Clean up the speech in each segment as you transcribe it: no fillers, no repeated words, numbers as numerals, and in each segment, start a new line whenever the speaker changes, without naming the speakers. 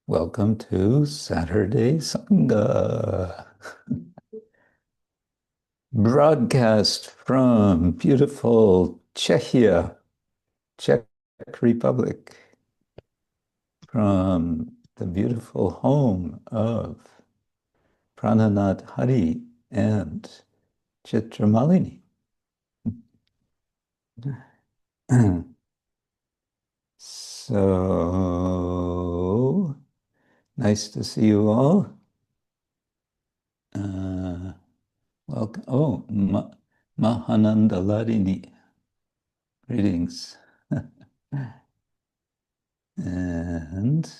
Welcome to Saturday Sanga. Broadcast from beautiful Czechia, Czech Republic, from the beautiful home of Prananath Hari and Chitramalini. So nice to see you all. Welcome. Oh, Mahanandaladini. Greetings. And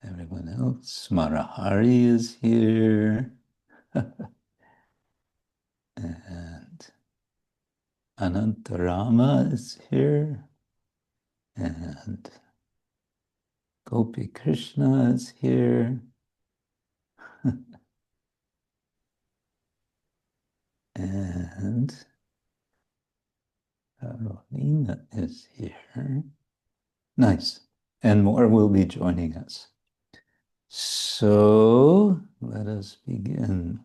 everyone else. Marahari is here. And Anantarama is here. And Gopi Krishna is here. And Carolina is here. Nice. And more will be joining us. So let us begin.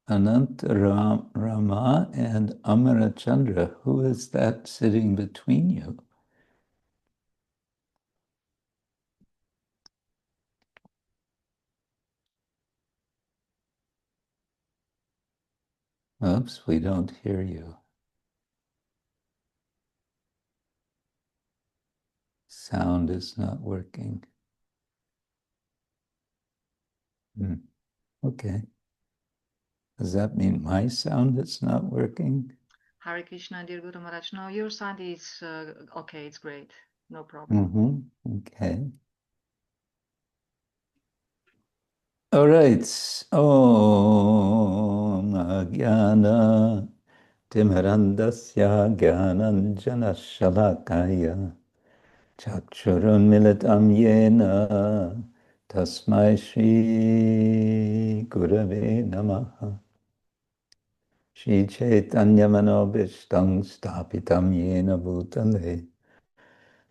Anantarama and Amarachandra, who is that sitting between you? Oops, we don't hear you. Sound is not working. Okay. Does that mean my sound is not working?
Hare Krishna, dear Guru Maharaj. No, your sound is okay. It's great. No problem.
Okay. All right. Om Agyana Timarandasya Gyananjana Shalakaya Chakshurun Militam Yena Tasmai Shri Gurave Namaha Shri Chaitanya Manobishtam Stapitam Yena Bhutale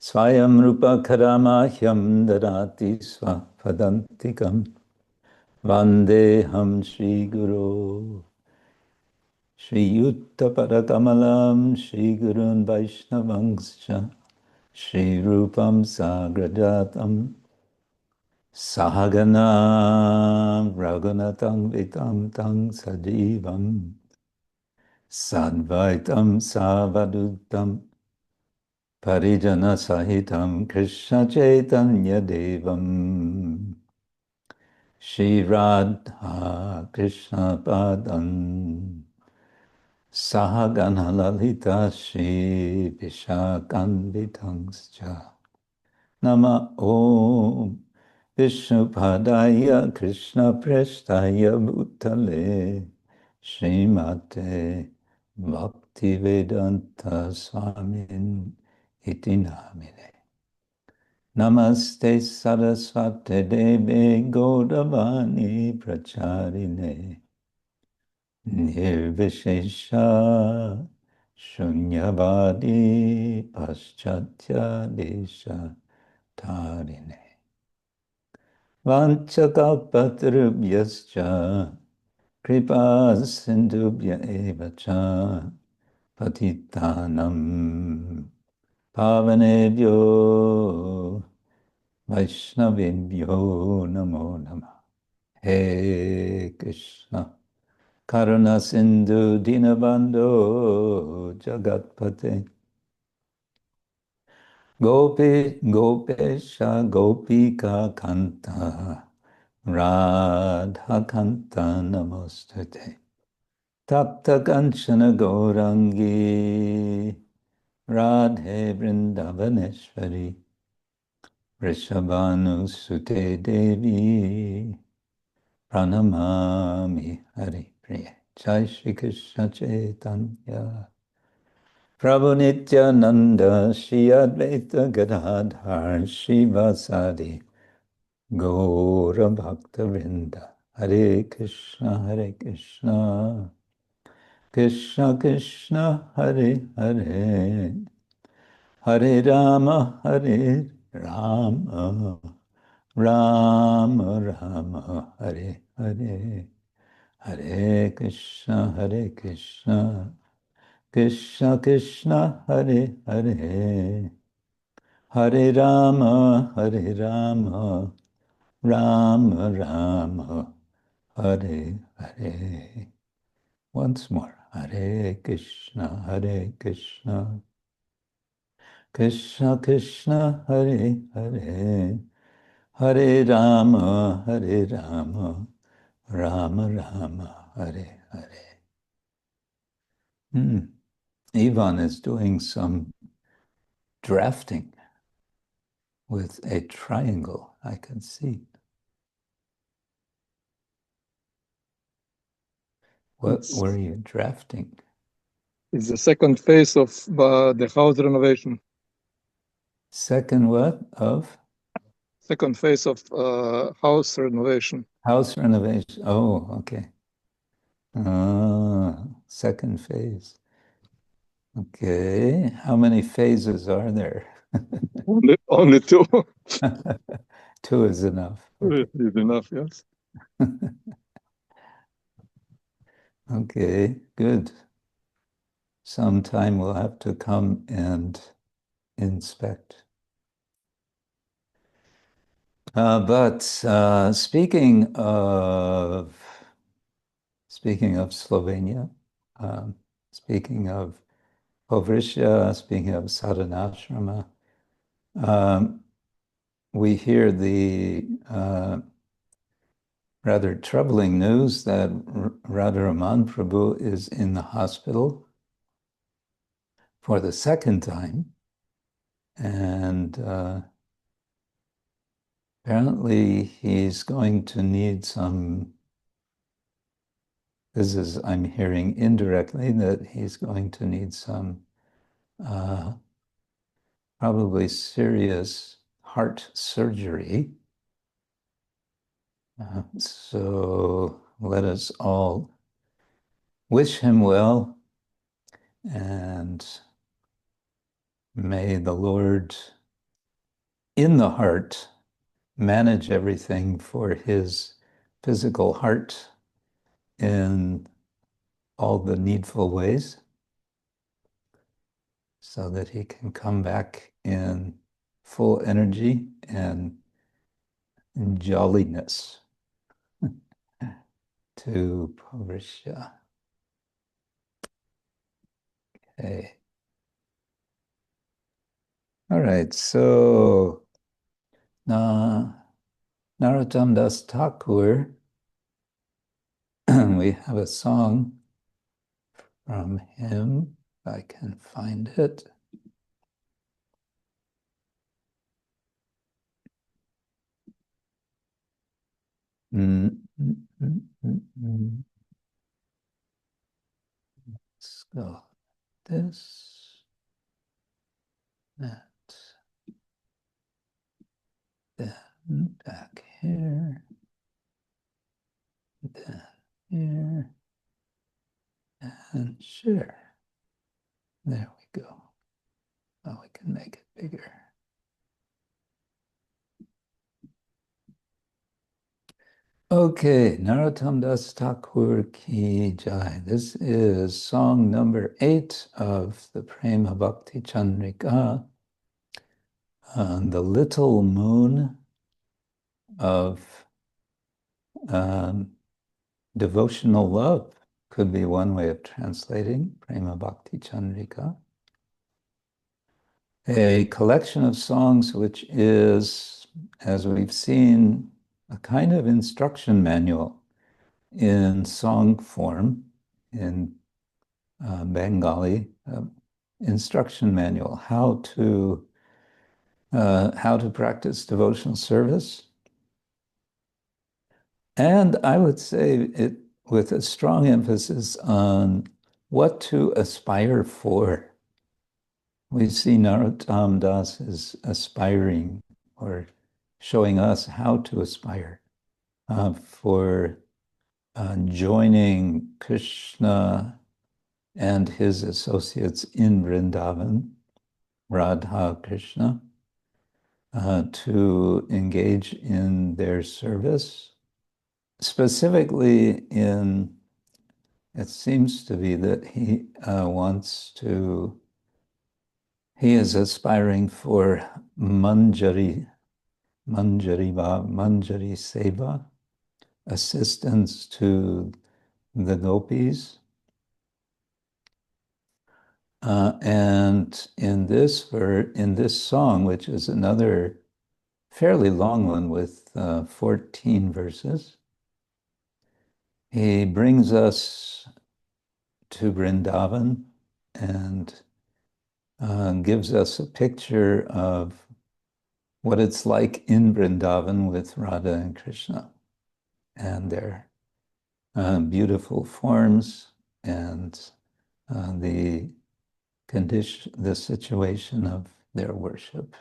Swayam Rupa Karamahyam Dadati Swapadantikam Vandeham Shri Guru Shri Yutta Parakamalam Shri Gurun Vaishnavangscha Shri Rupam Sagrajatam Sahagana Raghunatam Vitam Tang Sajivam Sadvaitam Savadutam Parijana Sahitam Krishna Chaitanya Devam Shri Radha Krishna Padam Sahagana Lalita Shri Vishakambitangscha Nama Om Vishnupadaya Krishna Prestaya Bhutale Srimate Bhaktivedanta Swamin Iti Namine Namaste Saraswate Deve Gaudavani Pracharine Nirvishesha Shunyavadi Paschatya Desha Tarine Vanchakalpatarubhyascha Kripa Sindhubhya Evacha Patitanam Pavanebhyo Vaishnavibhyo Namo Namah. He Krishna Karuna Sindhu Dinabandho Jagatpate Gopesha Gopika Kanta Radha Kanta Namostate Tapta Kanchana Gaurangi Radhe Vrindavaneshwari Vrishabhanu Sute Devi Pranamami Hari Priya Jai Shri Krishna Chaitanya Prabhu Nityananda Shri Advaita Gadadhar Shivasadi Gaura Bhakta Vrinda Hare Krishna Krishna Krishna Hare Hare Hare Rama Rama Rama Hare Hare, Hare Krishna, Krishna Krishna, Hare Hare, Hare Rama, Rama Rama, Hare Hare. Once more, Hare Krishna, Krishna Krishna, Hare Hare, Hare Rama, Rama Rama, Hare Hare. Ivan is doing some drafting with a triangle, I can see. What were you drafting?
It's the second phase of the house renovation.
Second what? Of?
Second phase of house renovation.
House renovation. Oh, okay. Second phase. Okay. How many phases are there?
Only two.
Two is enough.
Okay. Is enough, yes.
Okay, good. Sometime we'll have to come and inspect. But speaking of Slovenia, speaking of Povrišja, speaking of sadhanashrama, we hear the rather troubling news that Radharaman Prabhu is in the hospital for the second time. And apparently he's going to need some, I'm hearing indirectly that he's going to need some probably serious heart surgery. So let us all wish him well, and may the Lord in the heart manage everything for his physical heart in all the needful ways so that he can come back in full energy and jolliness to Povrišja. Okay. All right, so Narottam Das Thakur, we have a song from him, if I can find it. Let's go. This, that, then back here, then here, and share. There we go. Now we can make it bigger. Okay, Narottam Das Thakur Ki Jai. This is song number 8 of the Prema Bhakti Chandrika, the little moon of devotional love, could be one way of translating Prema Bhakti Chandrika. A collection of songs which is, as we've seen, a kind of instruction manual in song form, in Bengali, instruction manual, how to practice devotional service. And I would say it with a strong emphasis on what to aspire for. We see Narottam Das is aspiring, or showing us how to aspire for joining Krishna and his associates in Vrindavan, Radha Krsna, to engage in their service, specifically it seems to be that he he is aspiring for manjari seva, assistance to the gopis. And in this song, which is another fairly long one with 14 verses, he brings us to Vrindavan and gives us a picture of what it's like in Vrindavan with Radha and Krishna and their beautiful forms and the situation of their worship.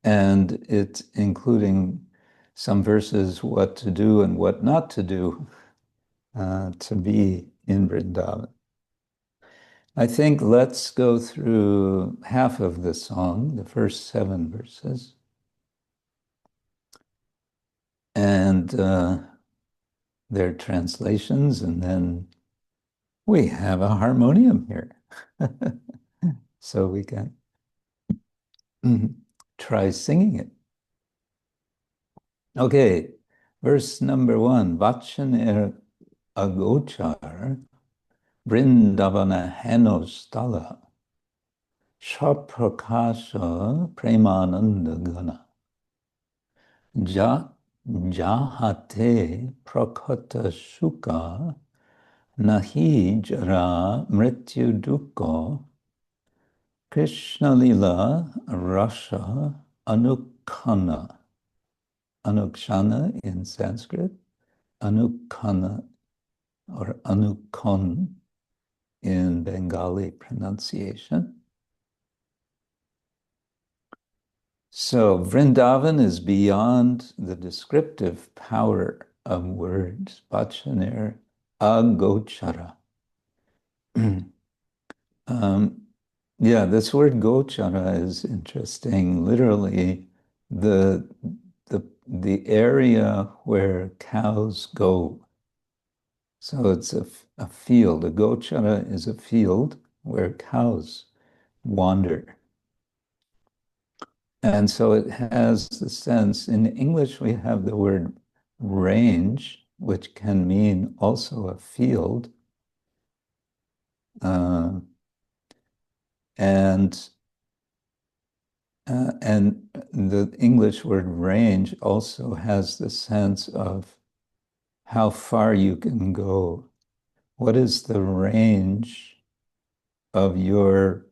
And it's including some verses what to do and what not to do to be in Vrindavan. I think let's go through half of the song, the first 7 verses, and their translations, and then we have a harmonium here. So we can try singing it. Okay, verse number 1, vacanera agocara, Vrindavana heno sthala, svaprakāśa premānanda gana, yāhāte prakat sukha, nāhi jarā mrityu dukkha, Krishna ālīlā-rasa anukshana in Sanskrit, anukkana or anukon in Bengali pronunciation. So Vrindavan is beyond the descriptive power of words, vacanera agocara. Yeah, this word gochara is interesting. Literally, the area where cows go. So it's a field. A gochara is a field where cows wander. And so it has the sense, in English we have the word range, which can mean also a field. And the English word range also has the sense of how far you can go. What is the range of your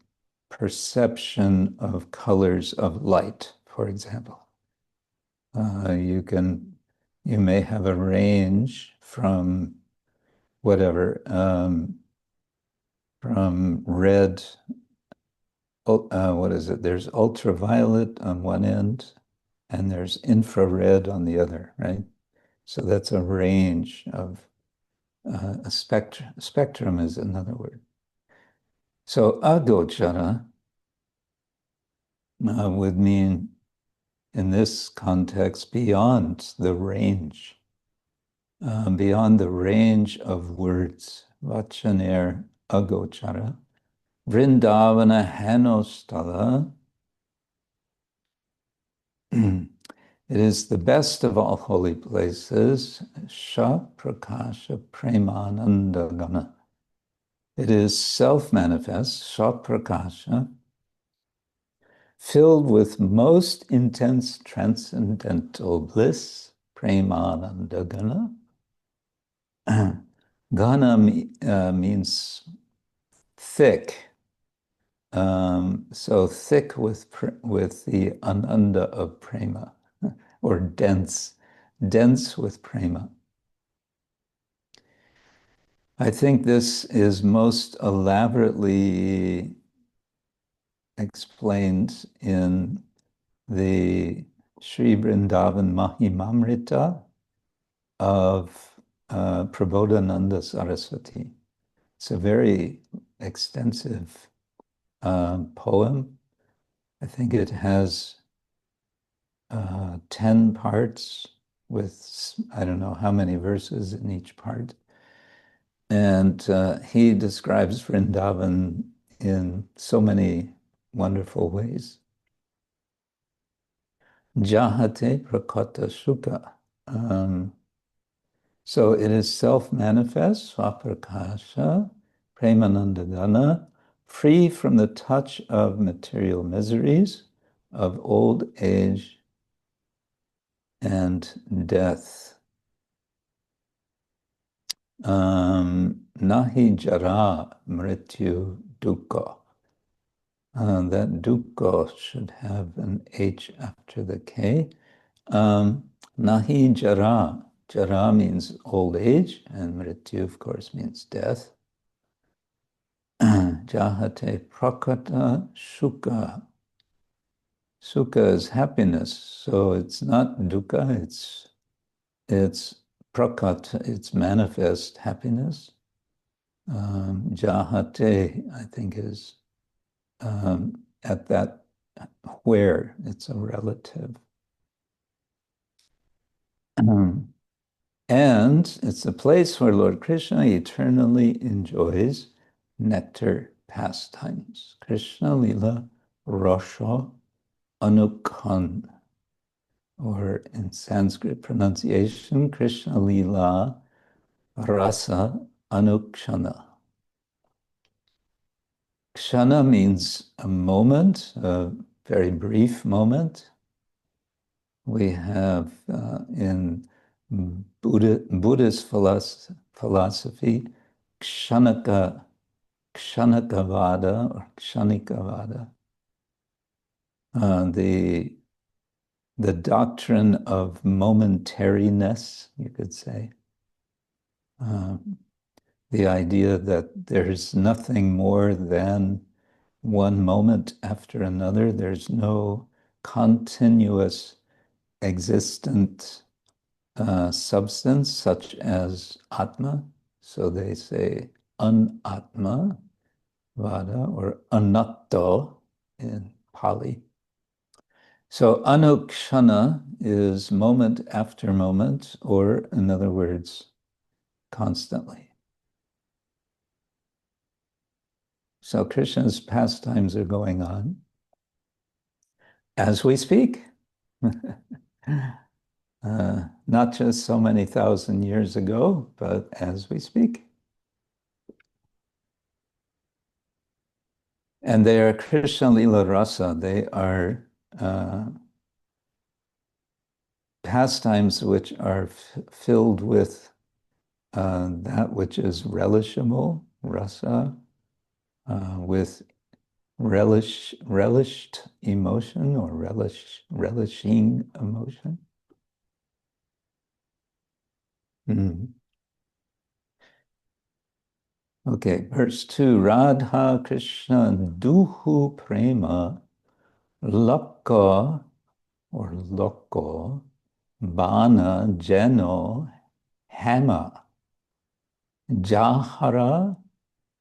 perception of colors of light, for example? You may have a range from whatever, from red, what is it? There's ultraviolet on one end and there's infrared on the other, right? So that's a range of a spectrum. Spectrum is another word. So agocara would mean, in this context, beyond the range of words. Vacanera agocara. Vrindavana heno sthala. It is the best of all holy places. Svaprakāśa premānanda gana. It is self-manifest, svaprakāśa, filled with most intense transcendental bliss, premānanda gana. Gana means thick. So thick with the ananda of prema, or dense with prema. I think this is most elaborately explained in the Sri Vrindavan Mahimamrita of Prabodhananda Saraswati. It's a very extensive poem. I think it has 10 parts with, I don't know how many verses in each part. And he describes Vrindavan in so many wonderful ways. Yāhāte prakata sukha. So it is self-manifest, svaprakāśa, premānanda, free from the touch of material miseries, of old age and death. Nāhi jarā mrityu dukkha. That dukkha should have an H after the K. Nāhi jarā. Jarā means old age, and mrityu, of course, means death. Yāhāte prakata sukha. Sukha is happiness, so it's not dukkha, it's prakat, it's manifest happiness. Yāhāte, I think, is at that where, it's a relative. And it's a place where Lord Krishna eternally enjoys nectar pastimes. Krishna a-līlā-rasa anuks, or in Sanskrit pronunciation, Krishna a-līlā-rasa anukshana. Kshana means a moment, a very brief moment. We have in Buddhist philosophy, kshanikavada or kshanikavada. The doctrine of momentariness, you could say. The idea that there's nothing more than one moment after another. There's no continuous existent substance such as Atma. So they say anatma vada or anatta in Pali. So anukshana is moment after moment, or in other words, constantly. So Krishna's pastimes are going on as we speak. Not just so many thousand years ago, but as we speak. And they are Krishna a-līlā-rasa. They are pastimes which are filled with that which is relishable, rasa, with relished emotion or relishing emotion. Okay, verse 2. Radha-Krsna duhu prema lakka or lokko bana yeno hema yāhāra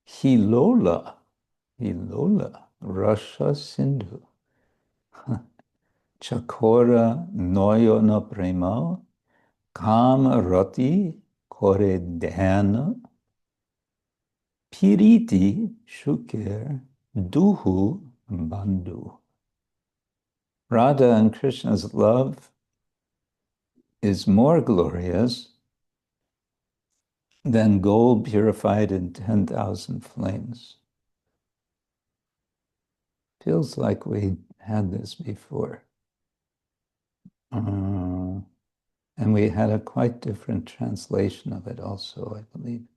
hilola rasa sindhu chakora noyona prema kama rati kore dhyana piriti shukir duhu bandhu. Radha and Krishna's love is more glorious than gold purified in 10,000 flames. Feels like we had this before. And we had a quite different translation of it also, I believe.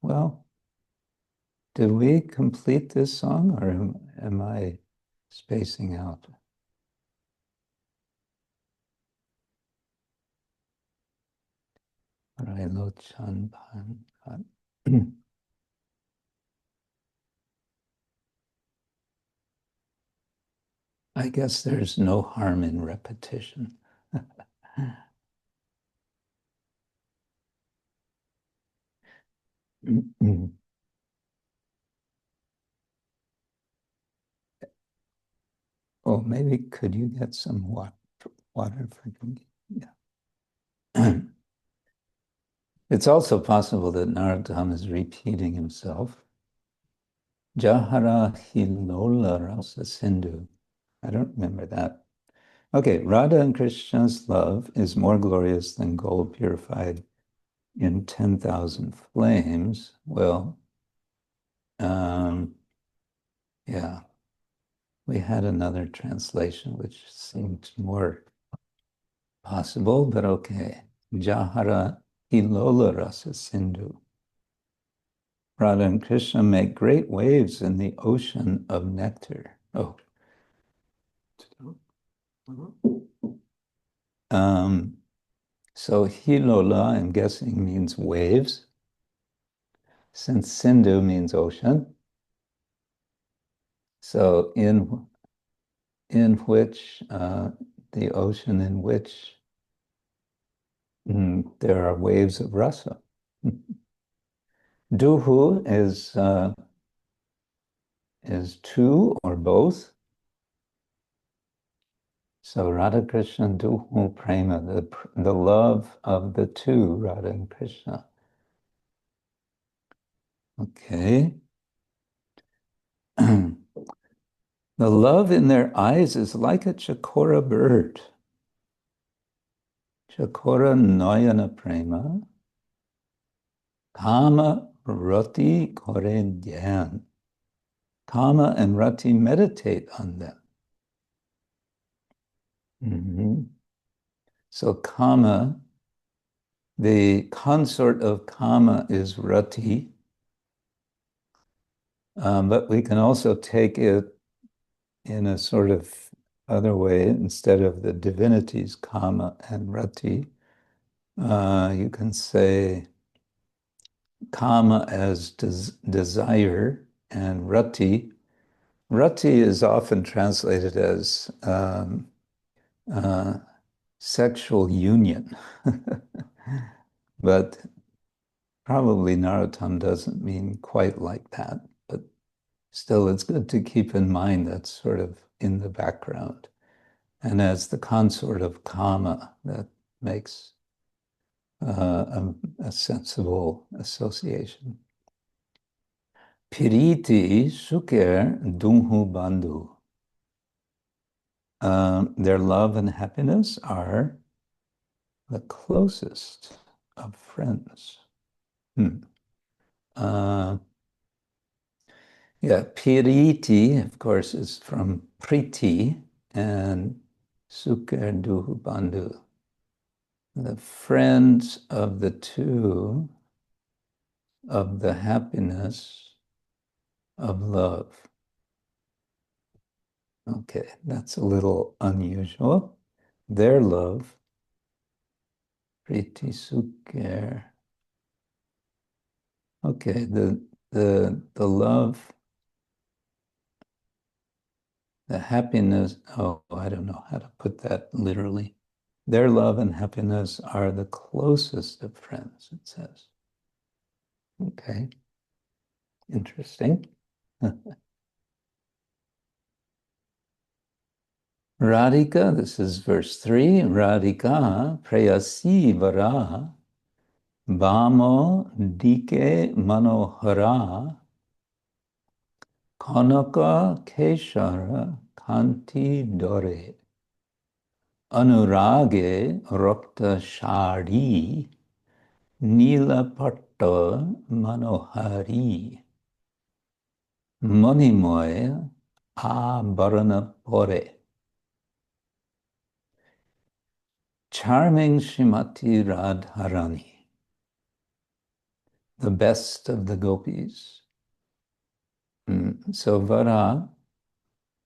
Well, did we complete this song, or am I spacing out? I guess there's no harm in repetition. Oh, maybe could you get some water for drinking? Yeah. It's also possible that Narottam is repeating himself. Yāhāra hilola-rasa sindhu. I don't remember that. Okay, Radha and Krishna's love is more glorious than gold purified in 10,000 flames. Well, yeah, we had another translation which seemed more possible, but okay. Yāhāra hilola-rasa sindhu. Radha and Krishna make great waves in the ocean of nectar. Oh. So hilola, I'm guessing, means waves, since sindhu means ocean. So in which, the ocean in which there are waves of rasa. Duhu is two or both. So Radha Krishna duhu prema, the love of the two, Radha and Krishna. Okay. The love in their eyes is like a chakora bird. Chakora nayana prema. Kama rati kore dhyan. Kama and rati meditate on them. So kama, the consort of kama is rati, but we can also take it in a sort of other way. Instead of the divinities kama and rati, you can say kama as desire, and rati. Rati is often translated as sexual union, but probably Narottam doesn't mean quite like that. But still, it's good to keep in mind that's sort of in the background. And as the consort of kama, that makes a sensible association. Piriti sukha duhu bandhu. Their love and happiness are the closest of friends. Yeah, piriti, of course, is from priti, and sukha duhu bandhu. The friends of the two, of the happiness of love. Okay, that's a little unusual. Their love, priti sukha. Okay, the love, the happiness. Oh, I don't know how to put that literally. Their love and happiness are the closest of friends, it says. Okay, interesting. Radhika, this is verse 3. Radhika prayasi vara bhamo dike manohara Krishna Kshetra kanti dore anurage rakta shari nila patta manohari manimoya abharana pore. Charming Srimati Radharani, the best of the gopis. So vara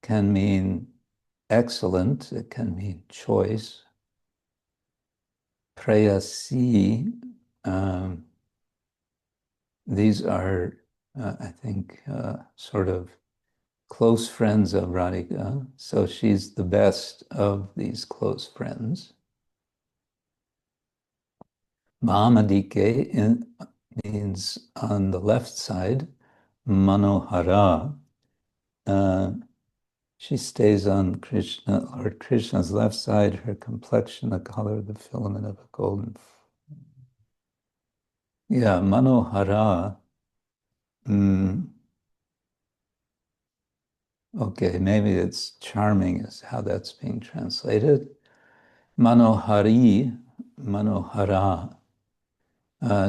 can mean excellent, it can mean choice. Prayasi, these are, I think, sort of close friends of Radhika. So she's the best of these close friends. Mahamadike means on the left side, manohara. She stays on Lord Krishna's left side, her complexion the color of the filament of a golden. Yeah, manohara. Okay, maybe it's charming is how that's being translated. Manohari, manohara.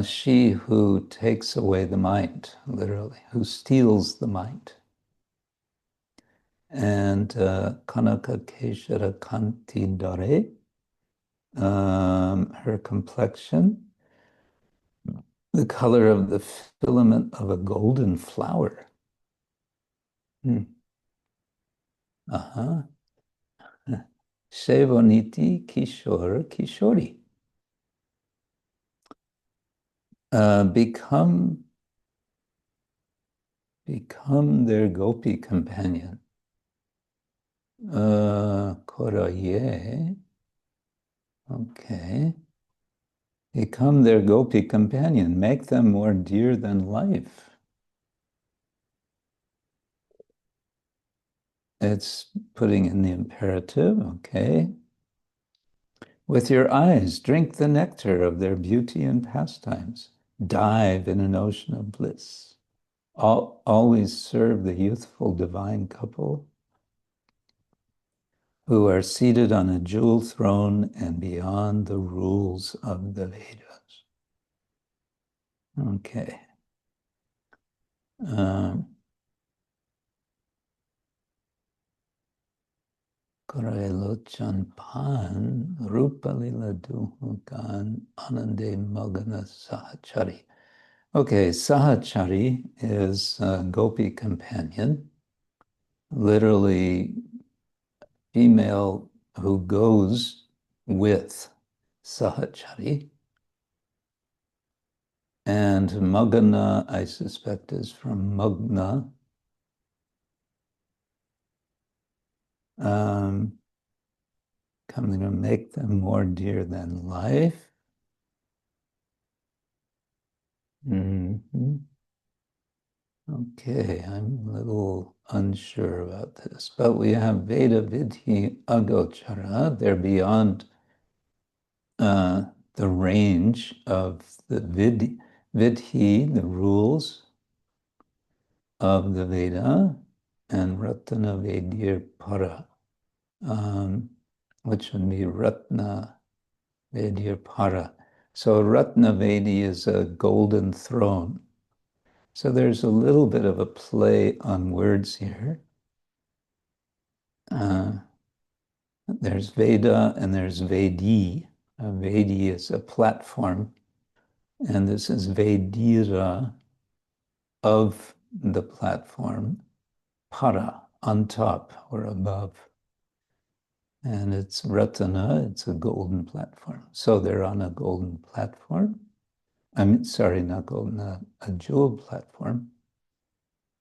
She who takes away the mind, literally, who steals the mind. And Kanaka Keshara Kanti Dare, her complexion, the color of the filament of a golden flower. Shevoniti Kishore Kishori. Become their gopi companion. Koraye. Okay. Become their gopi companion. Make them more dear than life. It's putting in the imperative, okay. With your eyes, drink the nectar of their beauty and pastimes. Dive in an ocean of bliss. Always serve the youthful divine couple who are seated on a jewel throne and beyond the rules of the Vedas. Okay. Korelochan pan rupalila duhukan anande magana sahachari. Okay, sahachari is a gopi companion, literally female who goes with sahachari. And magana, I suspect, is from magna. Coming to make them more dear than life. Okay, I'm a little unsure about this, but we have Veda Vidhi Agocara. They're beyond the range of the Vidhi, the rules of the Veda, and Ratana Vedir Para, which would be Ratna Vedir Para. So Ratna Vedi is a golden throne. So there's a little bit of a play on words here. There's Veda and there's Vedi. Vedi is a platform, and this is Vedira, of the platform, para, on top or above. And it's Ratana, it's a golden platform. So they're on a golden platform. I mean, sorry, not golden, a jewel platform.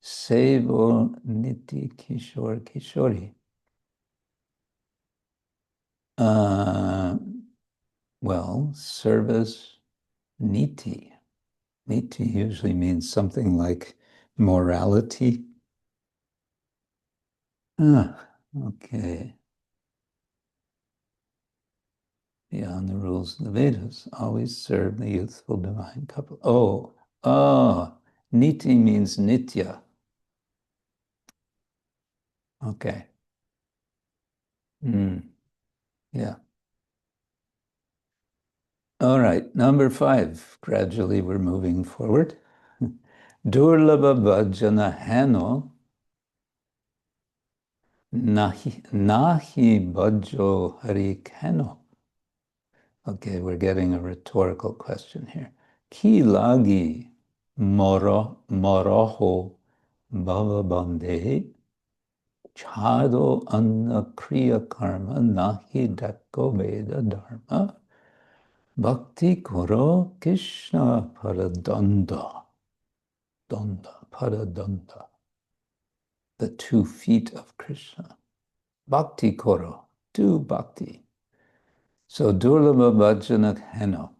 Sevo Niti Kishore Kishori. Well, service niti. Niti usually means something like morality. Okay. Beyond the rules of the Vedas, always serve the youthful divine couple. Niti means nitya. Okay. Yeah. All right, number 5. Gradually we're moving forward. Durlabha bhajana heno nāhi bhajo hari heno. Okay, we're getting a rhetorical question here. Ki lagi moroho bhava bandhe chado anna kriya karma nāhi dakko veda dharma bhakti koro Krishna paradanda. Paradanda. The 2 feet of Krishna. Bhakti koro, do bhakti. So durlabha bhajana heno.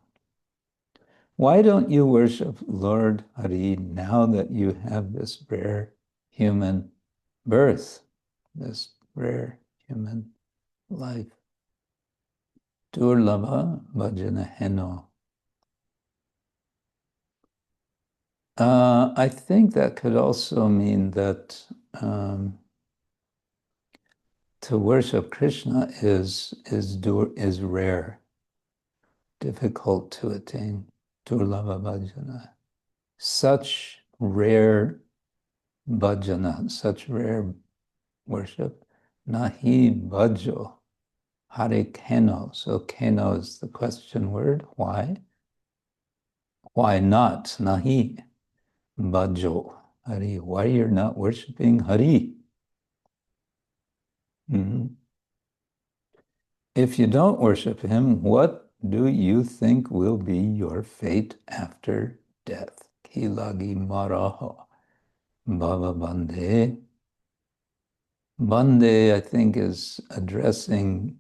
Why don't you worship Lord Hari now that you have this rare human birth, this rare human life. Durlabha bhajana heno. I think that could also mean that to worship Krishna is rare, difficult to attain. Durlabha bhajana. Such rare bhajana, such rare worship. Nāhi bhajo. Hare heno. So heno is the question word. Why? Why not? Nāhi bhajo. Hari. Why you're not worshiping Hari? If you don't worship him, what do you think will be your fate after death? Kilagi maraha. Bhava bande. Bande, I think, is addressing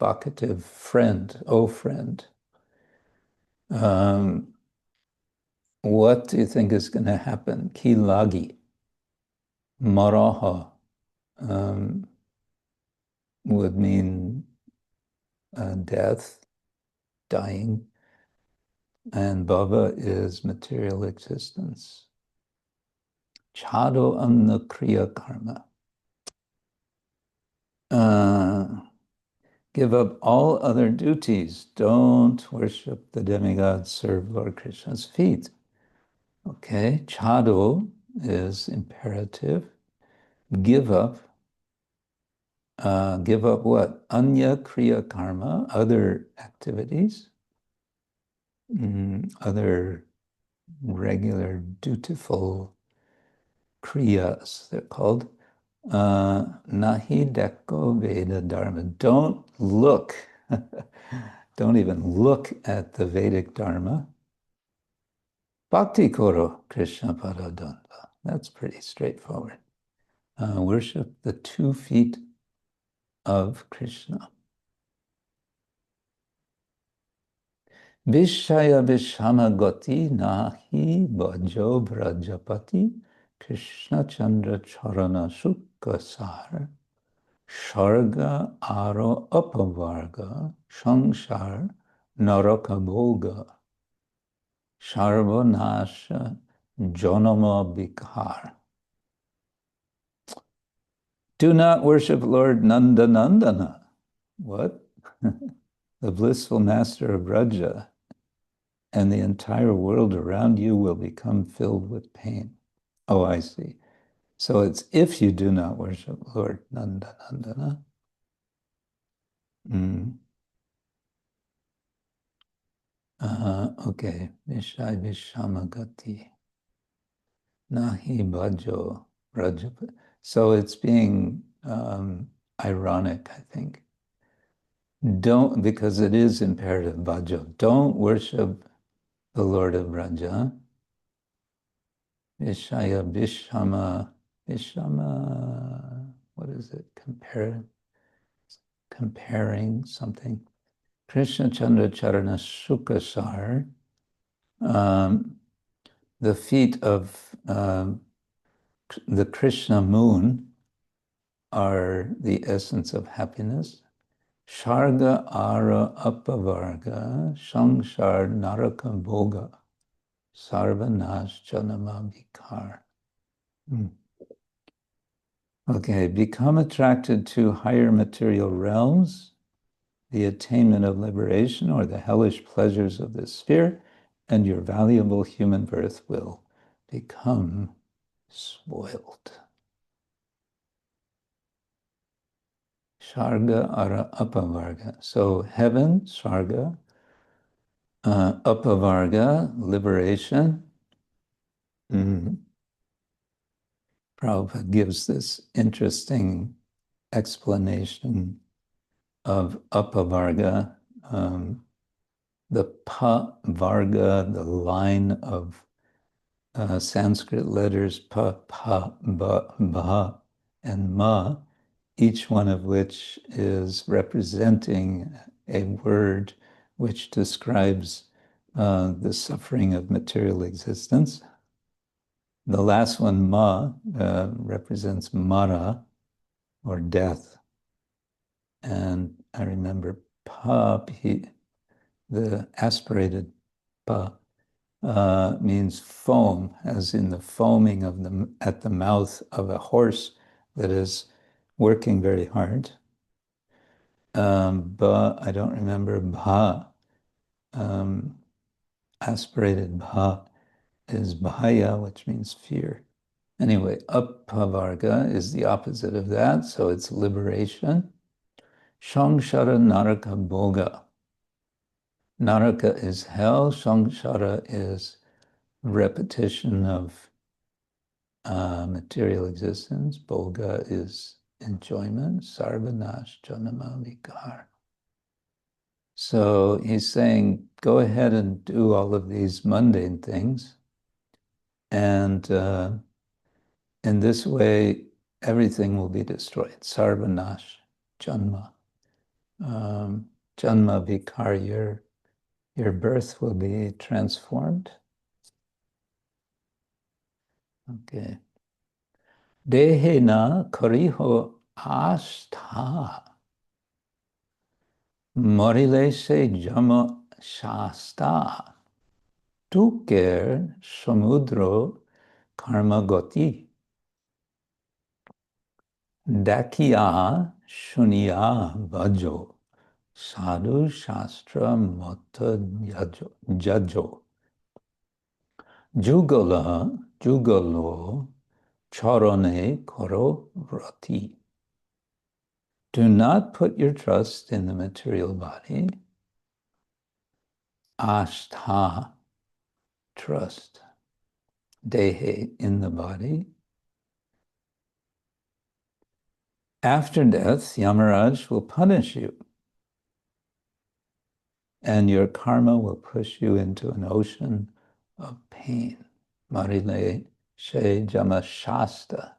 vocative friend, oh friend. What do you think is going to happen? Kilagi. Maraha would mean death, dying, and bhava is material existence. Chado anna kriya karma. Give up all other duties. Don't worship the demigods, serve Lord Krishna's feet. Okay, chado is imperative. Give up what? Anya kriya karma, other activities, other regular dutiful kriyas, they're called. Nāhi deko Veda Dharma. Don't look, don't even look at the Vedic Dharma. Bhakti koro Krishna paradandva. That's pretty straightforward. Worship the 2 feet of Krishna. Vishaya Vishama Goti Nāhi Bhajo Brajapati Krishna Chandra Charana Sukha Sar Sharga Aro Apavarga Sangshar Naraka Bhoga Sarvanasha Janama Bikar. Do not worship Lord Nandana. What? The blissful master of Braja, and the entire world around you will become filled with pain. Oh, I see. So it's if you do not worship Lord Nandana. Okay. Vishai Vishamagati. Nāhi bhajo Rajapati. So it's being ironic, I think. Don't, because it is imperative, bhajo. Don't worship the Lord of Braja. Vishaya Vishama, what is it? Comparing something. Krishna Chandra Charana Sukha. The feet of the Krishna moon are the essence of happiness. Sharga Ara Apavarga Sangshar Naraka Bhoga Sarvanash Janama Vikar. Okay, become attracted to higher material realms, the attainment of liberation or the hellish pleasures of this sphere, and your valuable human birth will become spoiled. Sharga Ara Apavarga. So heaven, Sharga, Apavarga, liberation. Prabhupada gives this interesting explanation of Apavarga, the Pa Varga, the line of Sanskrit letters Pa, Pa, Ba, Ba, and Ma, each one of which is representing a word which describes the suffering of material existence. The last one, Ma, represents Mara, or death. And I remember pa, the aspirated pa, means foam, as in the foaming of at the mouth of a horse that is working very hard. But I don't remember bha. Aspirated bha is bhaya, which means fear. Anyway, apavarga is the opposite of that, so it's liberation. Samsara naraka bhoga. Naraka is hell, samsara is repetition of material existence, bhoga is enjoyment, sarvanash janama vikar. So he's saying, go ahead and do all of these mundane things, and in this way, everything will be destroyed. Sarvanash, janma. Janma vikar, your birth will be transformed. Okay. Dehena kariho ashtha. Morile se jama shasta. Tuker samudro karma goti. Dakya shunya vajo. Sadhu shastra mata jajo. Jugalo charane koro vrati. Do not put your trust in the material body. Ashtha, trust. Dehe, in the body. After death, Yamaraj will punish you, and your karma will push you into an ocean of pain. Marile she jama shasta.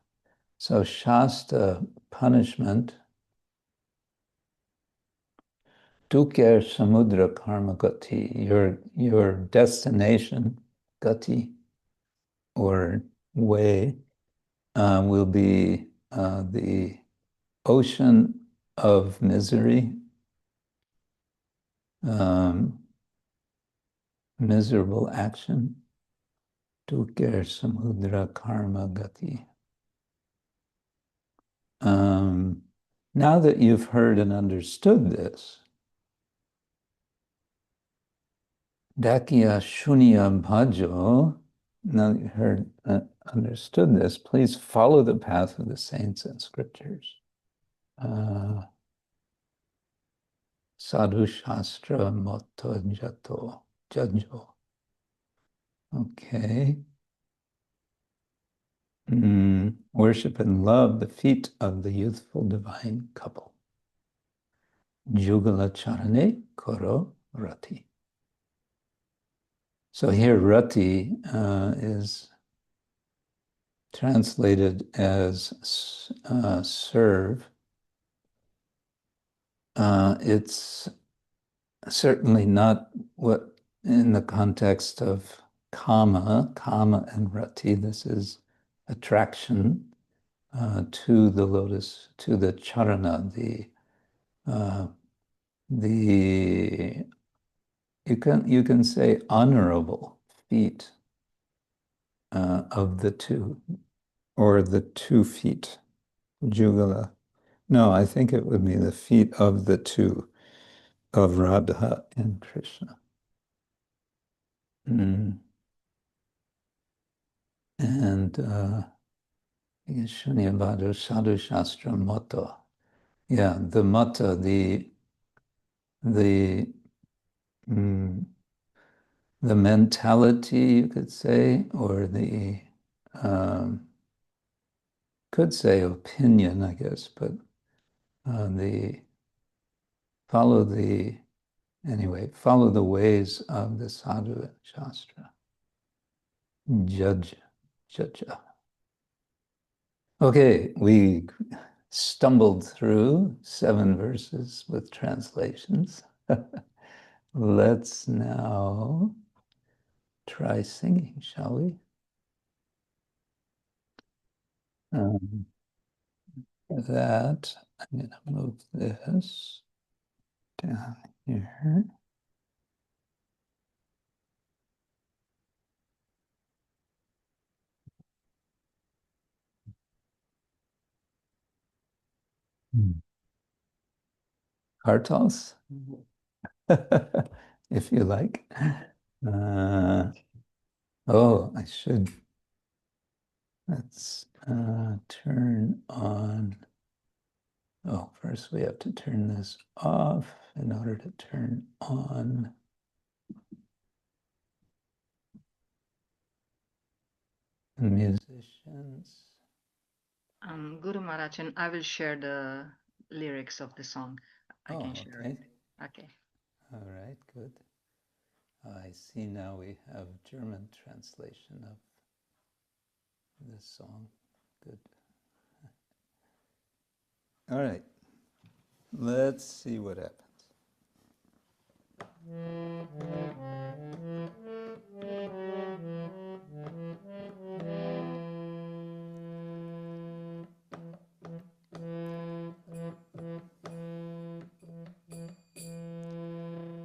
So shasta, punishment. Dukker samudra karma gati, your destination, gati, or way, will be the ocean of misery, miserable action. Dukker samudra karma gati. Now that you've heard and understood this, Dakya Shunya Bhajo, now that you heard, understood this, please follow the path of the saints and scriptures. Sadhu Shastra Motto Jajo. Okay. Worship and love the feet of the youthful divine couple. Jugala Charane Koro Rati. So here Rati is translated as serve. It's certainly not what in the context of kama and rati. This is attraction to the lotus, to the charana, the you can say honorable feet of the two, or the 2 feet, jugala. No, I think it would be the feet of the 2, of Radha and Krishna. And Shunyabhadra Sadhu Shastra Mata. Yeah, the mata, the mentality, you could say, or the could say opinion, I guess, but follow the ways of the sadhu and shastra. Jaja. Okay, we stumbled through 7 verses with translations. Let's now try singing, shall we? that, I'm going to move this down here. Kartals, if you like. Oh, I should. Let's turn on. Oh, first we have to turn this off in order to turn on. The musicians.
Guru Maharaj, and I will share the lyrics of the song. I can share it. Okay.
All right, good. I see now we have German translation of this song. Good. All right. Let's see what happens.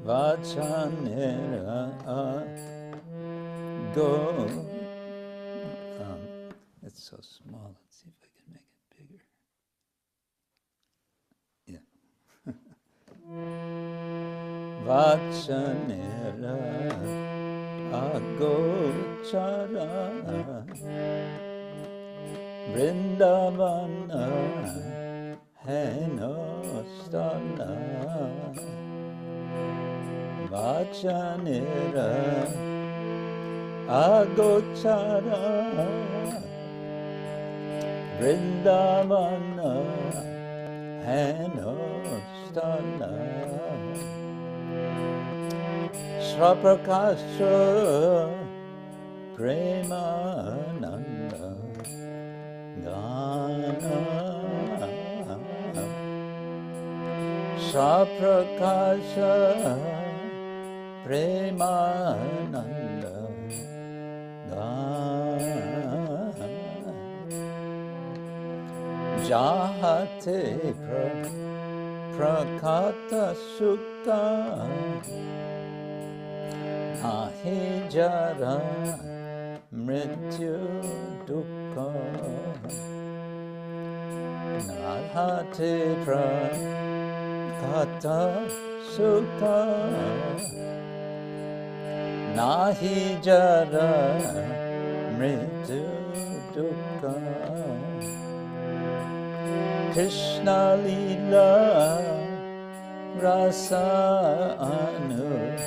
Vacanera go. It's so small. Let's see if I can make it bigger. Yeah. Vacanera agocara vrindāvana heno sthala vacanera agocara vrindāvana heno sthala svaprakāśa premānanda svaprakāśa premānanda yāhāte prakat sukha nāhi jarā duhu yāhāte prakat sukha nāhi jarā duhu Krishna a-līlā-rasa anuks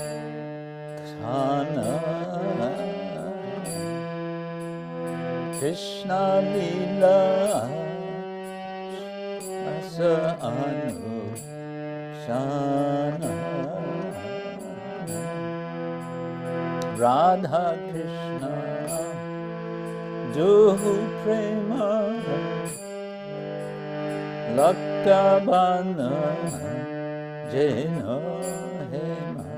Krishna a-līlā-rasa anuks Radha-Krsna duhu prema lakabana yeno hema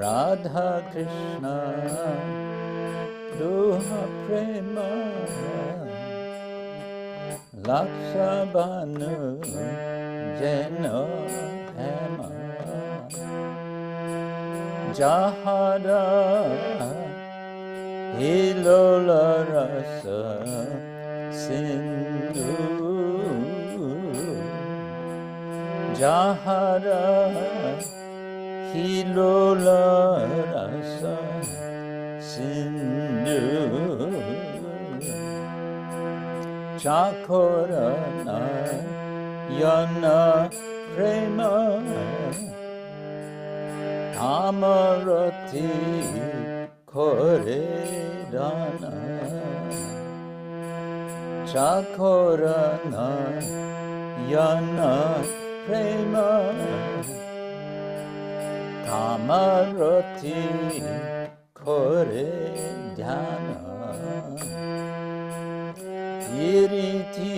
Radha-Krsna duhu prema lakabana yeno hema yāhāra hilola-rasa yāhāra hilola-rasa agocara yana prema amarati kore dana agocara yana prema amarati kore dana iriti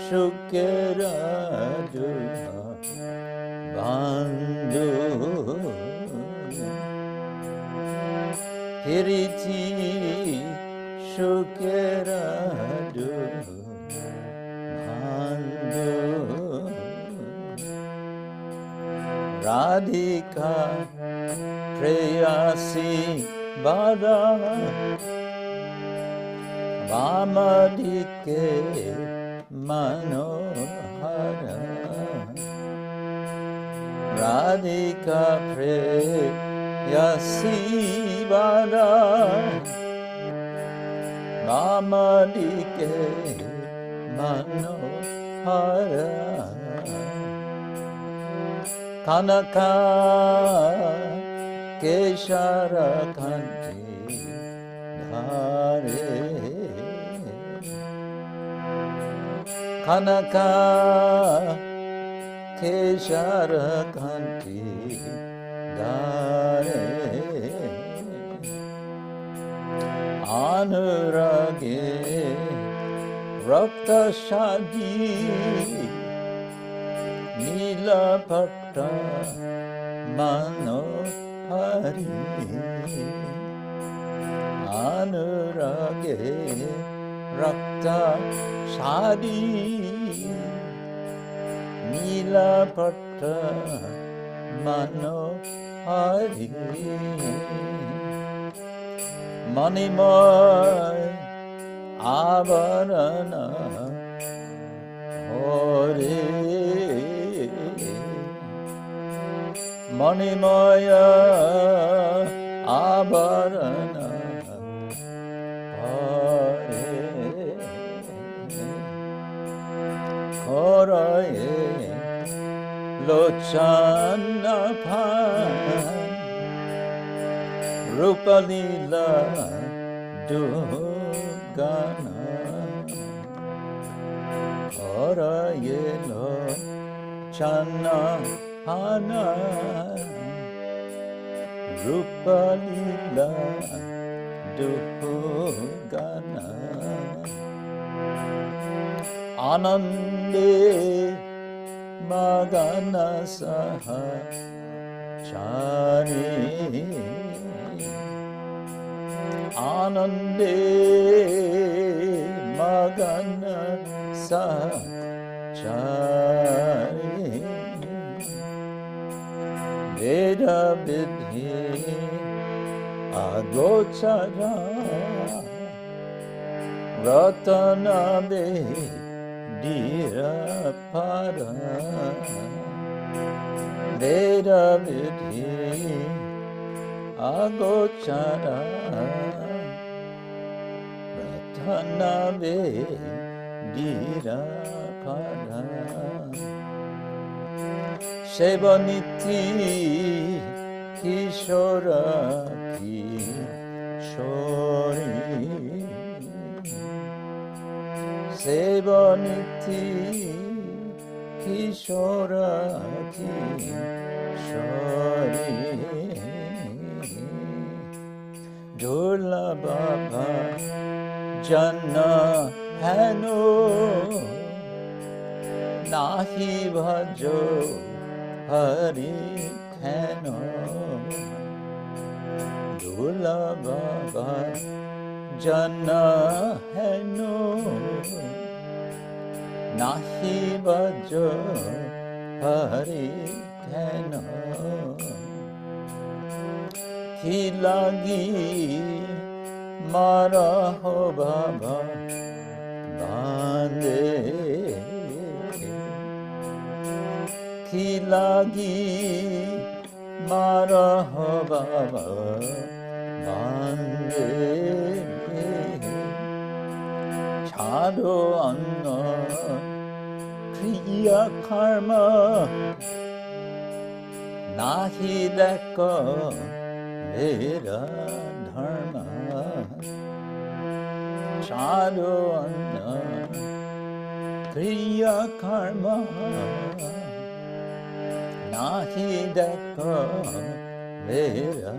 shukera duha bandhu iriti shukera duhu bandhu Radhika preyasi vada vamadike manohara Radhika preyasi vada vamadike manohara Kanaka Keshara Kanti Dhare Kanaka Keshara Kanti Dhare Anurage Rakta Shadi Nila Patta Manohari Anurage Rakta Shadi Nila Patta Manohari Manimoy Avarana Hore Manimoya Avarana Hare Koraye Lochana Pan Rupa-līlā Dugana Koraye Lochana Hana Rupa-līlā duhu gana Anande magana saha chari Anande magana saha chari Veda vidhi agocara ratana vedira para Veda vidhi agocara ratana vedira para Sevaniti Kishora Kishori Sevaniti Kishora Kishori Durlabha Jana heno nāhi bhajo hari heno durlabha jana heno nāhi bhajo hari heno Khilagi mara ho baba bande Khilagi mara ho baba bande Chado anna kriya karma nahi dekho Vera dharma Chado anna kriya karma Nahi dekho vera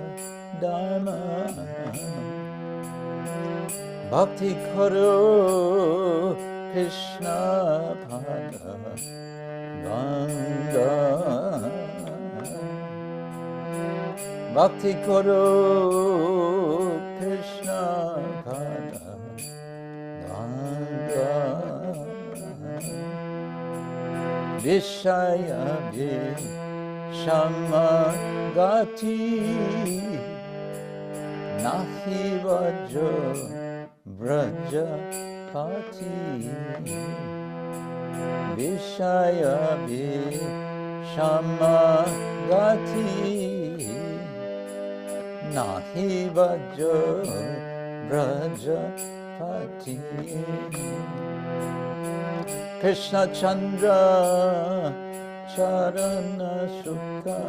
dharma Bhakti karo Krishna pada banda Bhakti karo Krishna pada Vishaya Vishamagati Nāhi vajo Vrajapati Vishaya Vishamagati Nāhi vajo Vrajapati Krishna Chandra Charana Sukha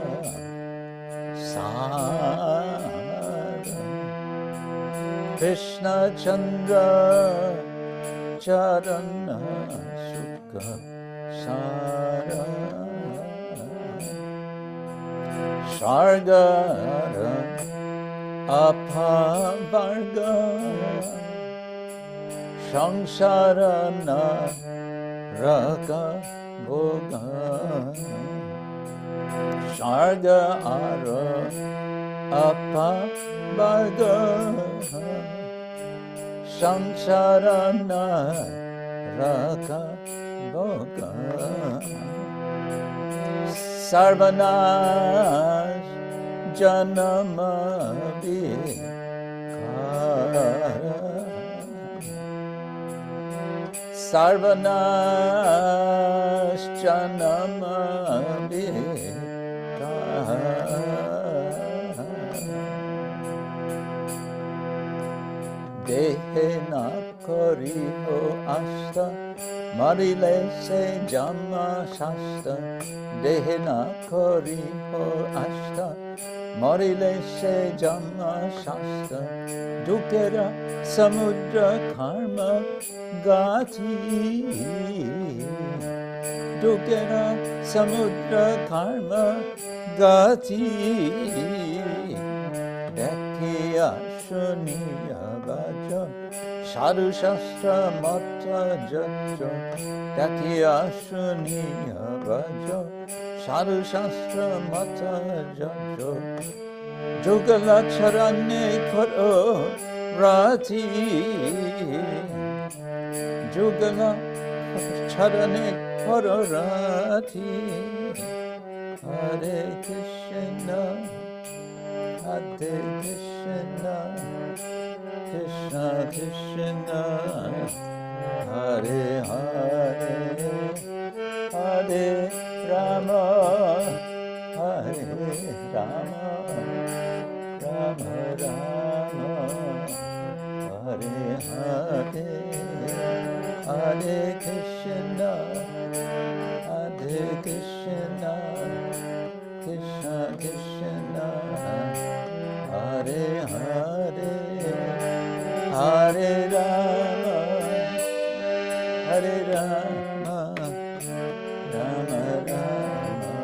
Sara Krishna Chandra Charana Sukha Sara Shargara Apavarga Sangsarana Raka Boga Sharga Ara Apa Varga Sangsarana Raka Boga Sarvanash Janama Vikara Sarvanash Janama Vikara Dehena Koriho Asta Marile se Jama Shasta Dehena Koriho Asta Marile se Jama Shasta Dukera Samudra Karma Gati Dukera Samudra Karma Gati Dekhiya Shuniya Vaja Sadhu Shastra Mata Jajo Dekhiya Shuniya Vaja Sadhu Shastra Mata Jajo Jugala Charane Karo Rati Jugala Charane Karo Rati Hare Krishna Hare Krishna Krishna Krishna Hare Hare Hare Rama Hare Rama Rama Rama Hare Hare Hare Krishna Hare Krishna Krishna Krishna Hare Hare Hare Rama Hare Rama Rama Rama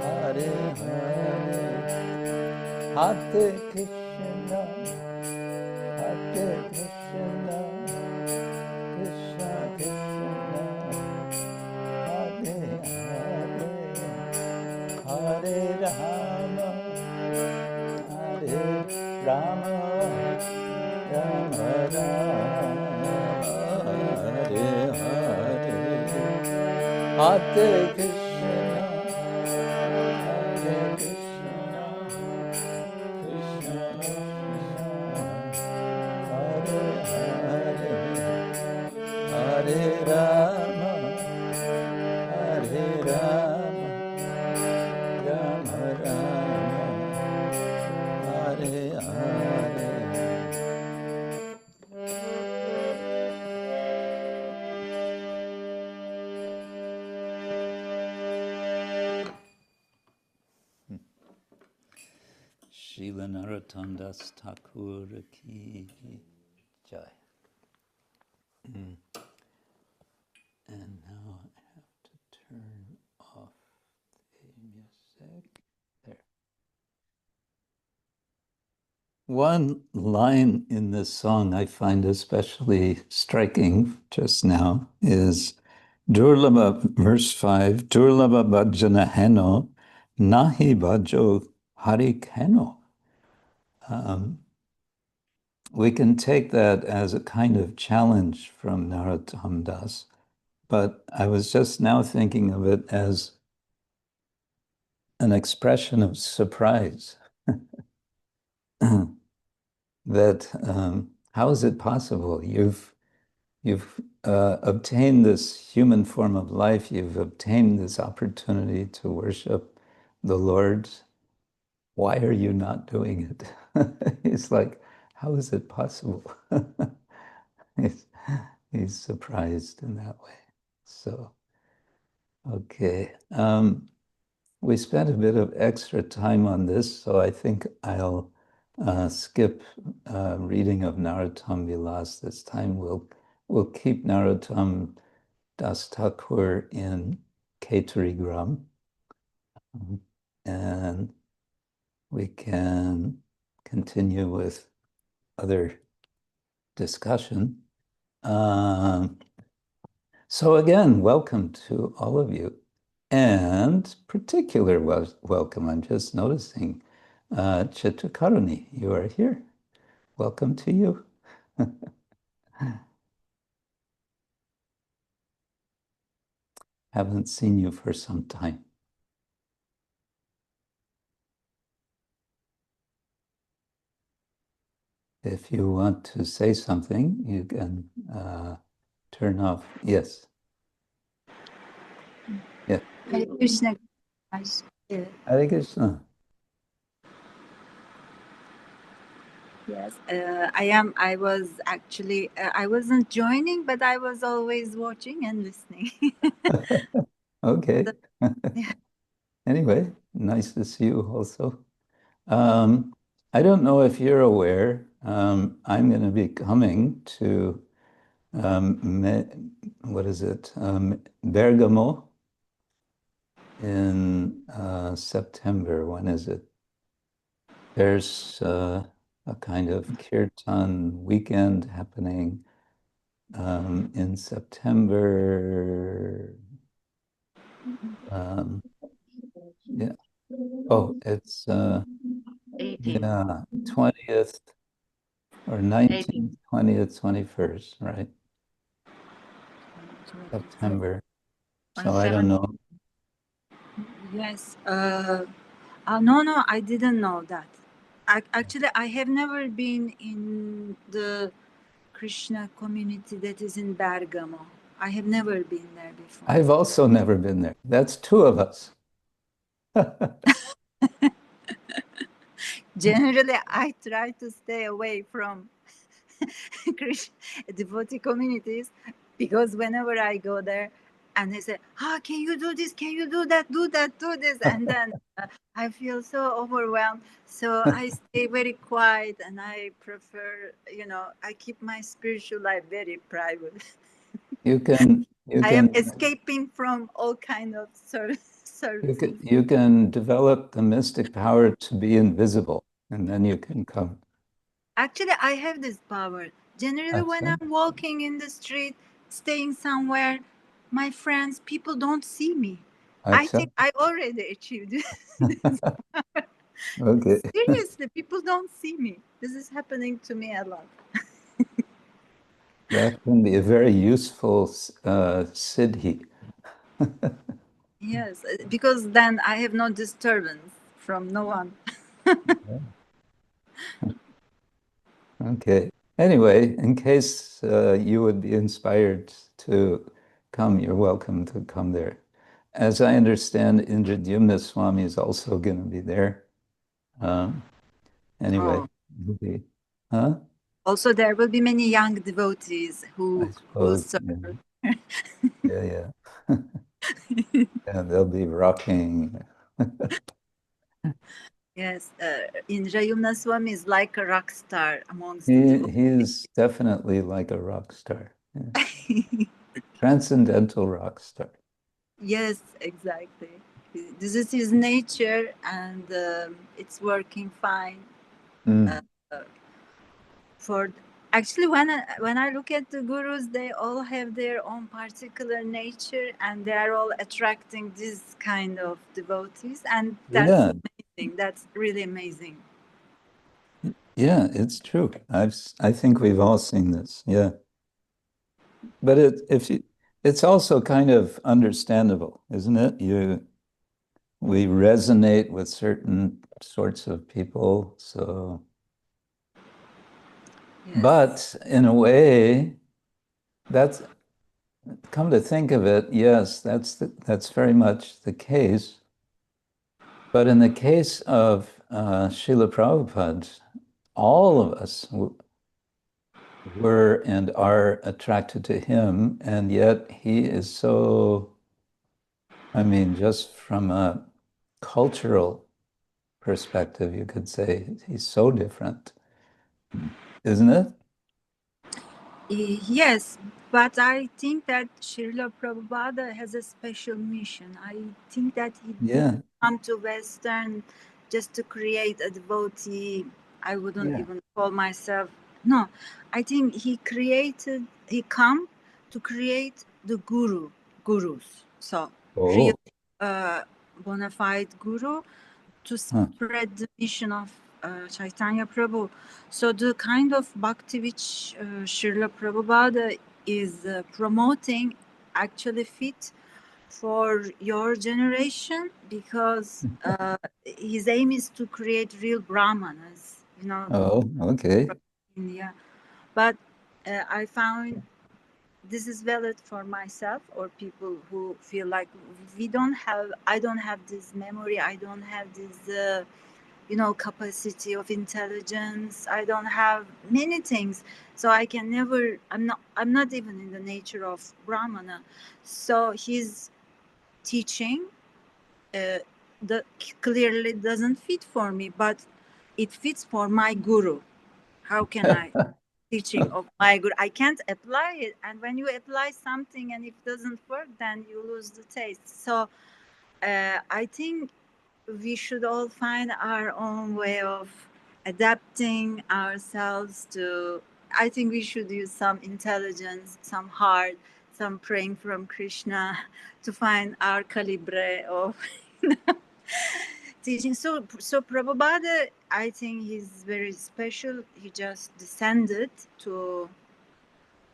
Hare Hare Hare Krishna Hare Krishna Krishna Krishna Hare Hare Hare Rama Hare Rama Rama Rama Hare Hare Hare Krishna Hare Krishna Krishna Krishna Hare Hare Hare Rama Hare Rama Rama Rama Hare Hare Srila Narottam Das Thakur ki jai. And now I have to turn off the music. There. One line in this song I find especially striking just now is Durlabha, verse 5, Durlabha bhajana heno, nāhi bhajo heno. we can take that as a kind of challenge from Narottam Das, but I was just now thinking of it as an expression of surprise. That how is it possible? You've obtained this human form of life. You've obtained this opportunity to worship the Lord. Why are you not doing it? It's like, how is it possible? he's surprised in that way. So, okay. We spent a bit of extra time on this, so I think I'll skip reading of Narottam Vilas this time. We'll keep Narottam Das Thakur in Ketarigram, and we can continue with other discussion. So again, welcome to all of you. And particular welcome, I'm just noticing, Chitrakaruni, you are here. Welcome to you. Haven't seen you for some time. If you want to say something, you can turn off. Yes. Yeah.
Hare Krishna.
Hare Krishna.
Yes, I was actually, I wasn't joining, but I was always watching and listening.
Okay.
Yeah.
Anyway, nice to see you also. I don't know if you're aware, I'm going to be coming to, what is it, Bergamo in September. When is it? There's a kind of kirtan weekend happening in September. Yeah. Oh, it's
18.
yeah, 20th or 19th, 20th, 21st, right? September.
On
So I don't know.
Yes. No, I didn't know that. Actually, I have never been in the Krishna community that is in Bergamo. I have never been there before.
I've also never been there. That's two of us.
Generally, I try to stay away from Krishna devotee communities because whenever I go there and they say, can you do this? Can you do that? Do that, do this. And then I feel so overwhelmed. So I stay very quiet and I prefer, I keep my spiritual life very private. I am escaping from all kind of services.
You can develop the mystic power to be invisible, and then you can come.
Actually, I have this power. Generally, when I'm walking in the street, staying somewhere, my friends, people don't see me. I think I already achieved this.
Okay.
Seriously, people don't see me. This is happening to me a lot.
That can be a very useful siddhi.
Yes, because then I have no disturbance from no one.
Okay. Anyway, in case you would be inspired to come, you're welcome to come there. As I understand, Indradyumna Swami is also going to be there. Anyway,
Also, there will be many young devotees who will serve.
Yeah. Yeah, they'll be rocking.
Yes, Indradyumna Swami is like a rock star amongst devotees.
He is definitely like a rock star. Yeah. Transcendental rock star.
Yes, exactly. This is his nature, and it's working fine. Actually, when I look at the gurus, they all have their own particular nature, and they are all attracting this kind of devotees, and that's amazing. That's really amazing.
Yeah, it's true. I think we've all seen this. Yeah. But it's also kind of understandable, isn't it? We resonate with certain sorts of people. So,
Yes.
but in a way, that's come to think of it, yes, that's very much the case. But in the case of Srila Prabhupada, all of us were and are attracted to him, and yet he is so, I mean, just from a cultural perspective, you could say he's so different, isn't it?
Yes, but I think that Srila Prabhupada has a special mission. I think that he didn't come to Western just to create a devotee. I wouldn't even call myself. No, I think he come to create the gurus. So, real bona fide guru to spread the mission of Chaitanya Prabhu. So the kind of bhakti which Srila Prabhupada is promoting actually fit for your generation, because his aim is to create real brahmanas, you know.
Oh, okay.
From India. But I found this is valid for myself or people who feel like I don't have this memory, I don't have this capacity of intelligence, I don't have many things, so I can never, I'm not even in the nature of brahmana. So his teaching clearly doesn't fit for me, but it fits for my guru. How can I teaching of my guru, I can't apply it, and when you apply something and it doesn't work, then you lose the taste. So I think we should all find our own way of adapting ourselves to. I think we should use some intelligence, some heart, some praying from Krishna to find our calibre of teaching. So Prabhupada, I think he's very special. He just descended to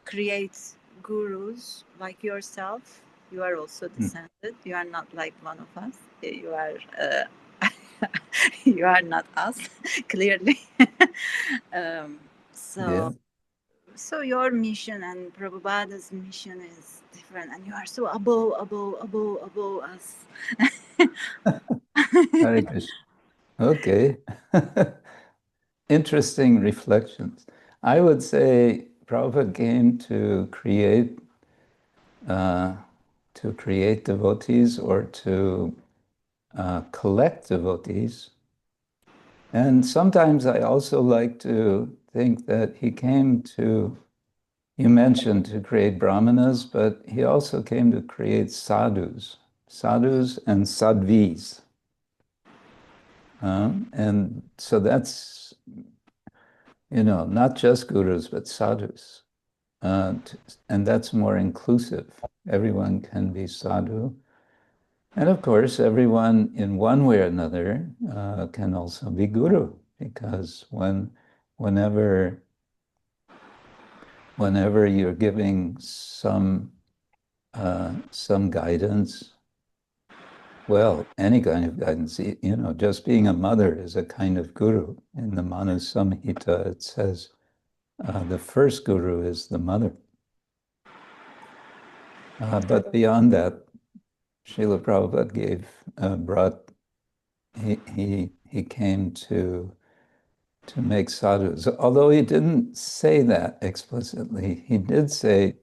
create gurus like yourself. You are also descended. You are not like one of us. You are you are not us, clearly. So your mission and Prabhupada's mission is different, and you are so above us.
Hare Krishna. Okay. Interesting reflections. I would say Prabhupada came to create devotees or to collect devotees. And sometimes I also like to think that he came to, you mentioned to create brahmanas, but he also came to create sadhus and sadhvis. And so that's, not just gurus, but sadhus. And that's more inclusive. Everyone can be sadhu. And of course, everyone in one way or another can also be guru, because whenever you're giving some guidance, well, any kind of guidance, just being a mother is a kind of guru. In the Manu Samhita, it says the first guru is the mother. But beyond that, Srila Prabhupada he came to make sadhus. Although he didn't say that explicitly, he did say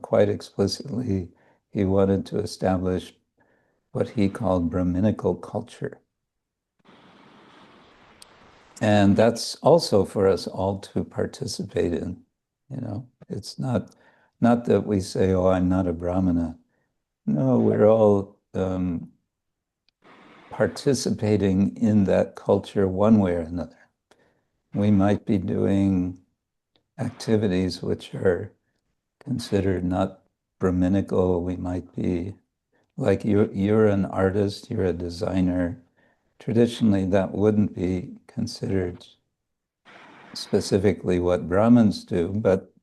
quite explicitly he wanted to establish what he called Brahminical culture. And that's also for us all to participate in. It's not that we say, oh, I'm not a Brahmana. No, we're all participating in that culture one way or another. We might be doing activities which are considered not Brahminical. We might be, like you're an artist, you're a designer. Traditionally, that wouldn't be considered specifically what Brahmins do, but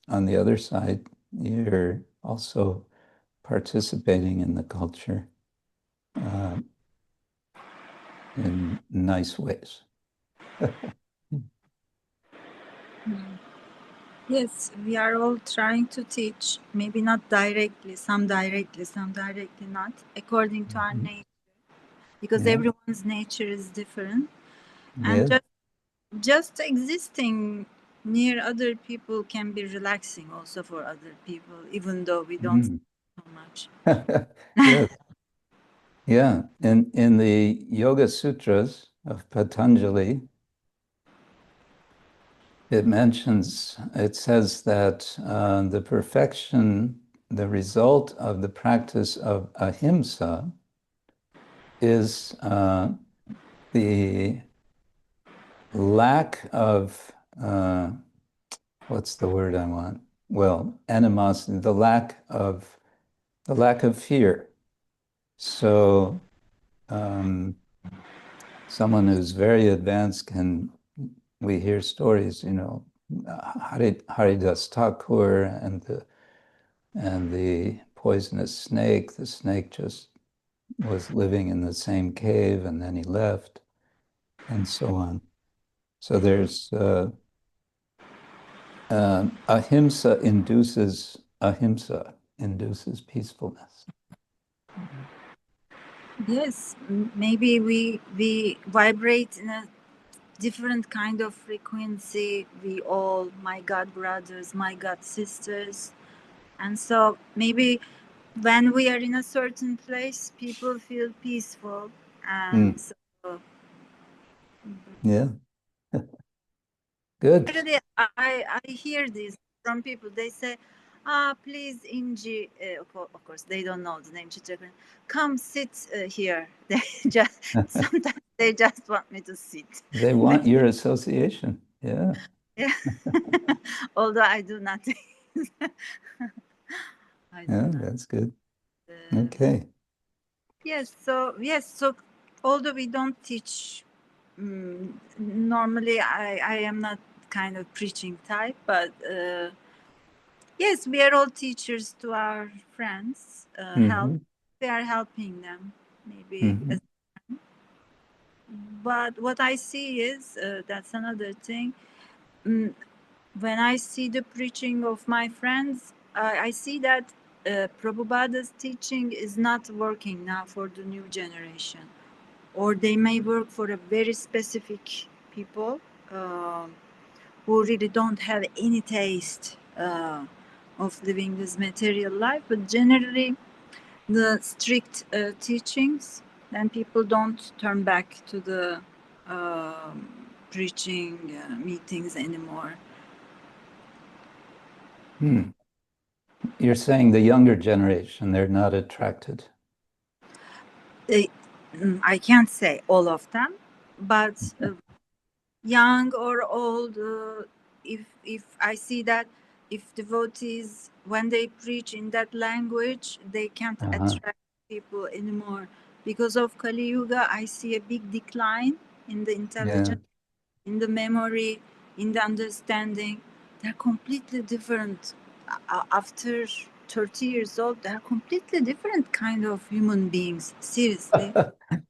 on the other side, you're also participating in the culture in nice ways.
Yes, we are all trying to teach, maybe not directly, some directly not, according to our nature, because everyone's nature is different. And just existing near other people can be relaxing also for other people, even though we don't so much.
Yes. Yeah. In the Yoga Sutras of Patanjali, it says that the perfection, the result of the practice of ahimsa is the lack of, what's the word I want? Well, animosity, the lack of fear. So someone who's very advanced we hear stories, Haridas Thakur and the poisonous snake. The snake just was living in the same cave and then he left, and so on. So there's ahimsa induces peacefulness.
Yes, maybe we vibrate in a different kind of frequency. We all, my God brothers, my God sisters, and so maybe when we are in a certain place, people feel peaceful, and so
yeah. Good.
Really, I hear this from people. They say, please, Inji, of course, they don't know the name Chitrakan. Come sit here. They just sometimes they just want me to sit.
They want your association. Yeah.
Yeah. Although I do nothing.
That's good. Okay.
Yes. So although we don't teach, normally I am not kind of preaching type, but yes, we are all teachers to our friends. We are helping them, maybe. But what I see is, that's another thing. When I see the preaching of my friends, I see that Prabhupada's teaching is not working now for the new generation. Or they may work for a very specific people who really don't have any taste of living this material life, but generally the strict teachings, then people don't turn back to the preaching meetings anymore.
You're saying the younger generation, they're not attracted?
I can't say all of them, but young or old, if I see that if devotees, when they preach in that language, they can't attract people anymore. Because of Kali Yuga, I see a big decline in the intelligence, in the memory, in the understanding. They're completely different. After 30 years old, they're completely different kind of human beings. Seriously.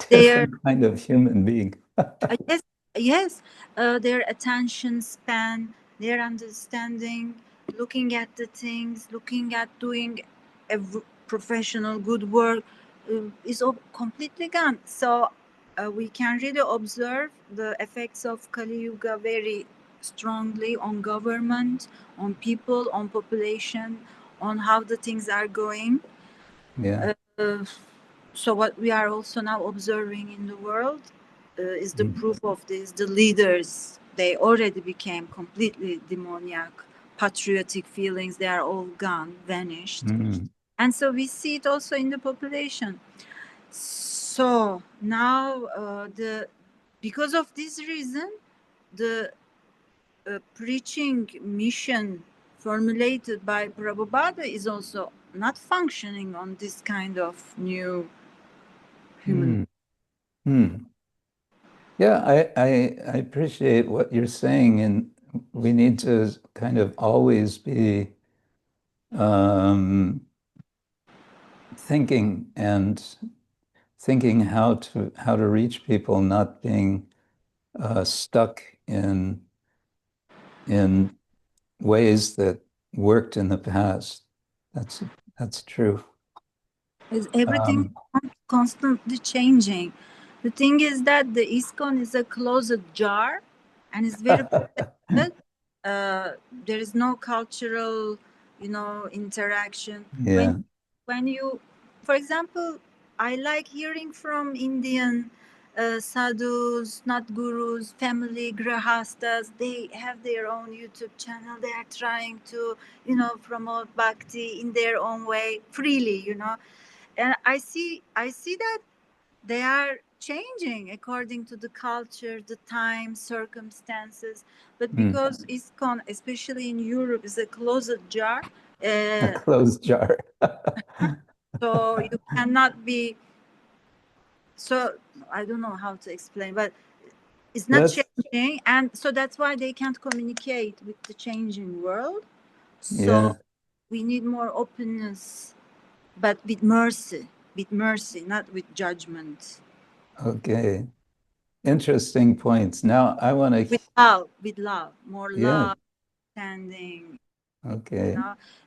Different kind of human being.
Yes, their attention span, their understanding, looking at the things, looking at doing a professional good work is completely gone. So we can really observe the effects of Kali Yuga very strongly on government, on people, on population, on how the things are going. So what we are also now observing in the world is the proof of this. The leaders, they already became completely demoniac. Patriotic feelings, they are all gone, vanished. And so we see it also in the population. So now because of this reason, the preaching mission formulated by Prabhupada is also not functioning on this kind of new human.
Yeah, I appreciate what you're saying we need to kind of always be thinking how to reach people, not being stuck in ways that worked in the past. That's true.
Is everything constantly changing. The thing is that the ISKCON is a closed jar, and it's very protected. There is no cultural, interaction.
Yeah.
When you, for example, I like hearing from Indian sadhus, not gurus, family grahastas. They have their own YouTube channel. They are trying to, promote bhakti in their own way, freely, And I see that they are changing according to the culture, the time, circumstances. But because ISKCON, especially in Europe, is a closed jar.
A closed jar.
So you cannot be. So I don't know how to explain, but it's not changing, and so that's why they can't communicate with the changing world. So we need more openness, but with mercy, not with judgment.
Okay, interesting points. Now I want to
with love, more love, standing.
Okay.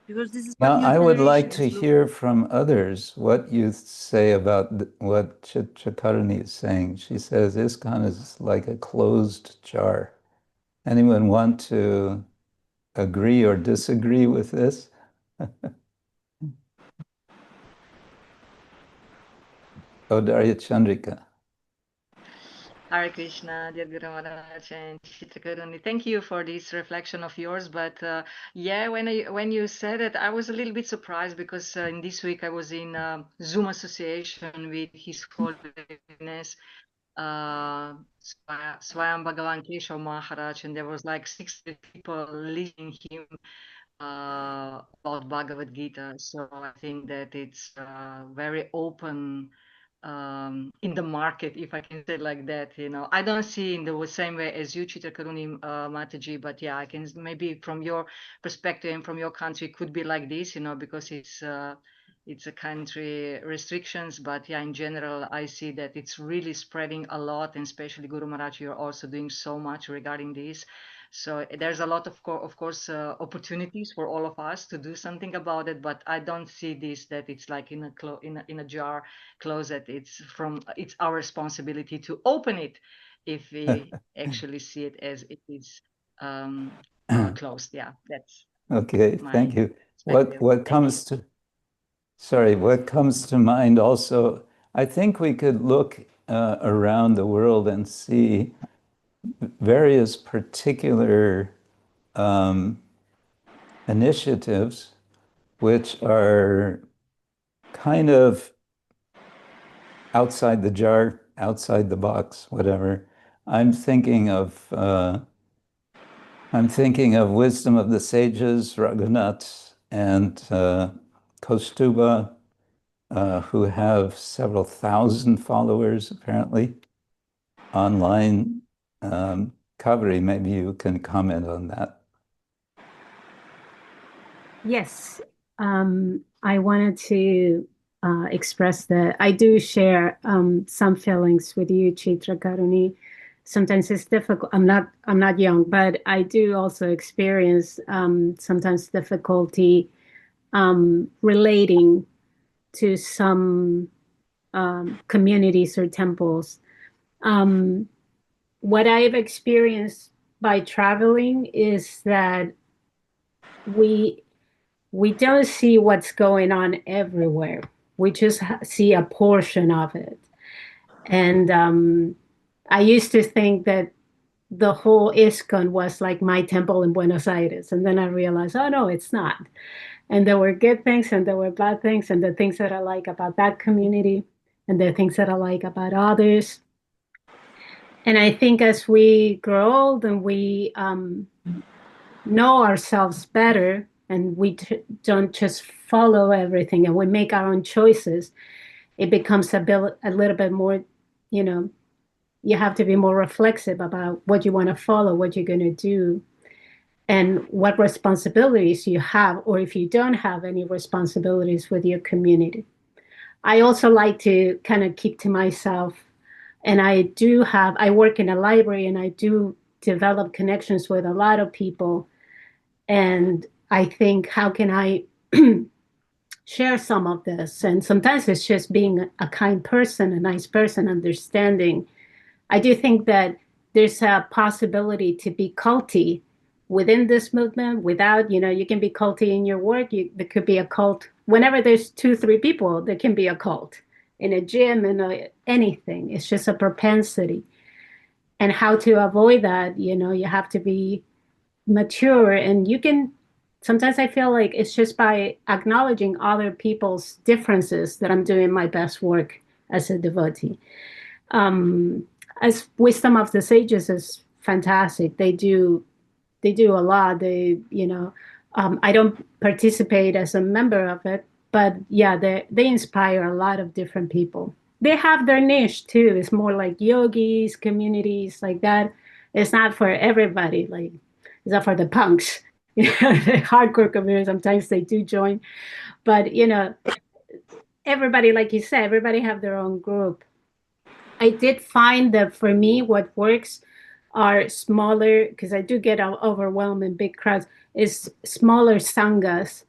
Because this is
now I would like to hear from others what you say about what Chakarani is saying. She says ISKCON is like a closed jar. Anyone want to agree or disagree with this? Darya Chandrika.
Hare Krishna, dear Guru Maharaj and Chitrakaruni. Thank you for this reflection of yours. But yeah, when you said it, I was a little bit surprised because in this week I was in Zoom association with His Holiness Swayam Bhagavan Keshav Maharaj, and there was like 60 people listening him about Bhagavad Gita. So I think that it's very open in the market, if I can say like that. I don't see in the same way as you, Chitrakaruni Mataji, but yeah, I can maybe from your perspective and from your country could be like this, because it's a country restrictions, but yeah, in general, I see that it's really spreading a lot, and especially Guru Maharaj, you're also doing so much regarding this. So there's a lot of course opportunities for all of us to do something about it, but I don't see this that it's like in a jar closet. It's our responsibility to open it if we actually see it as it is closed. Yeah, that's
okay. Thank you. What comes to mind also, I think we could look around the world and see various particular initiatives which are kind of outside the jar, outside the box, whatever. I'm thinking of Wisdom of the Sages, Raghunath and Kaustuba, who have several thousand followers apparently online. Kaveri, maybe you can comment on that.
Yes, I wanted to express that I do share some feelings with you, Chitrakaruni. Sometimes it's difficult. I'm not young, but I do also experience sometimes difficulty relating to some communities or temples. What I've experienced by traveling is that we don't see what's going on everywhere. We just see a portion of it. And I used to think that the whole ISKCON was like my temple in Buenos Aires. And then I realized, oh, no, it's not. And there were good things and there were bad things, and the things that I like about that community and the things that I like about others. And I think as we grow old and we know ourselves better, and we don't just follow everything and we make our own choices, it becomes a little bit more, you have to be more reflexive about what you want to follow, what you're going to do. and what responsibilities you have, or if you don't have any responsibilities with your community. I also like to kind of keep to myself, and I work in a library, and I do develop connections with a lot of people. And I think, how can I share some of this? And sometimes it's just being a kind person, a nice person, understanding. I do think that there's a possibility to be culty within this movement without, you can be culty in your work. There could be a cult. Whenever there's 2-3 people, there can be a cult in a gym, anything. It's just a propensity. And how to avoid that, you have to be mature. And sometimes I feel like it's just by acknowledging other people's differences that I'm doing my best work as a devotee. As wisdom of the sages is fantastic. They do a lot. I don't participate as a member of it, but yeah, they inspire a lot of different people. They have their niche too. It's more like yogis, communities like that. It's not for everybody. Like, it's not for the punks. The hardcore community, sometimes they do join, but everybody, like you said, everybody have their own group. I did find that for me, what works are smaller, because I do get overwhelmed in big crowds, is smaller sanghas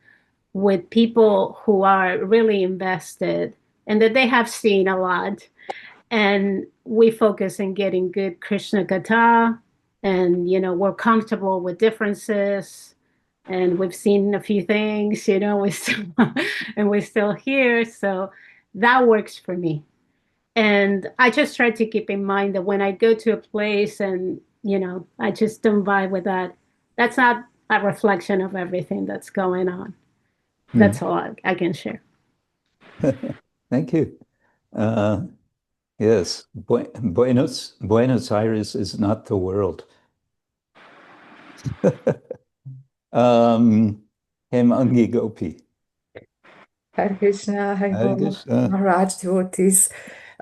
with people who are really invested and that they have seen a lot. And we focus on getting good Krishna Katha, and we're comfortable with differences, and we've seen a few things, and we're still here. So that works for me. And I just try to keep in mind that when I go to a place and, I just don't vibe with that, that's not a reflection of everything that's going on. That's all I can share.
Thank you. Yes, Buenos Aires is not the world. Hemangi Gopi.
Hare Krishna,
Hare Krishna.
Maharaj devotees.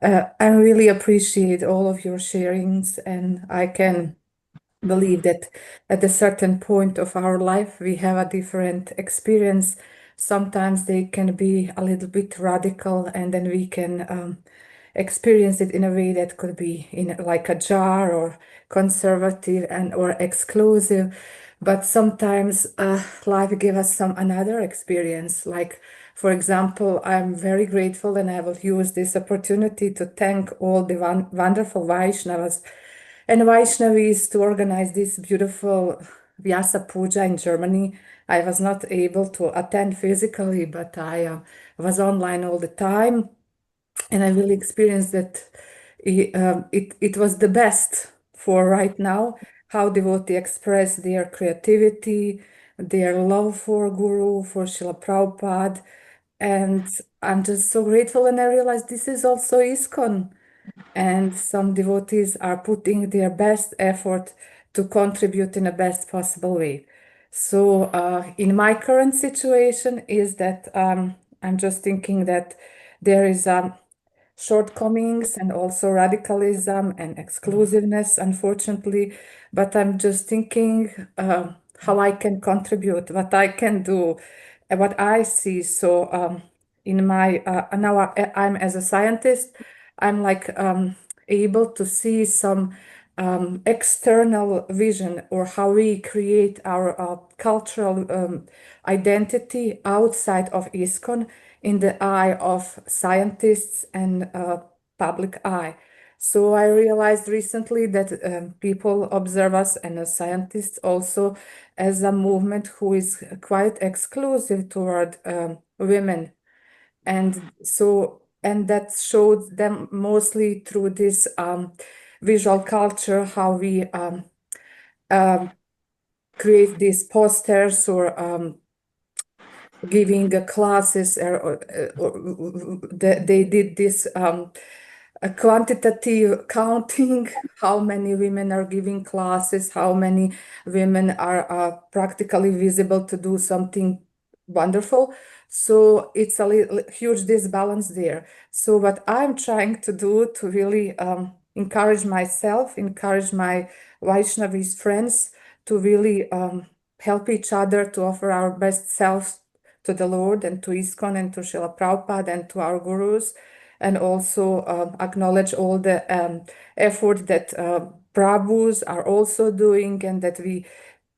I really appreciate all of your sharings, and I can believe that at a certain point of our life, we have a different experience. Sometimes they can be a little bit radical, and then we can experience it in a way that could be like a jar, or conservative or exclusive. But sometimes life gives us another experience. Like, for example, I'm very grateful, and I will use this opportunity to thank all the wonderful Vaishnavas and Vaishnavis to organize this beautiful Vyasa Puja in Germany. I was not able to attend physically, but I was online all the time, and I really experienced that it was the best for right now, how devotees express their creativity, their love for Guru, for Srila Prabhupada. And I'm just so grateful, and I realized this is also ISKCON. And some devotees are putting their best effort to contribute in the best possible way. So in my current situation is that I'm just thinking that there is shortcomings and also radicalism and exclusiveness, unfortunately. But I'm just thinking how I can contribute, what I can do, what I see. So in my now I'm as a scientist, I'm like able to see some external vision, or how we create our cultural identity outside of ISKCON in the eye of scientists and public eye. So I realized recently that people observe us, and as scientists also, as a movement who is quite exclusive toward women. And that shows them mostly through this visual culture, how we create these posters, or giving classes, or they did this a quantitative counting, how many women are giving classes, how many women are practically visible to do something wonderful. So it's a huge disbalance there. So what I'm trying to do to really encourage myself, encourage my Vaishnavis friends to really help each other to offer our best selves to the Lord and to ISKCON and to Srila Prabhupada and to our gurus, and also acknowledge all the effort that Prabhus are also doing, and that we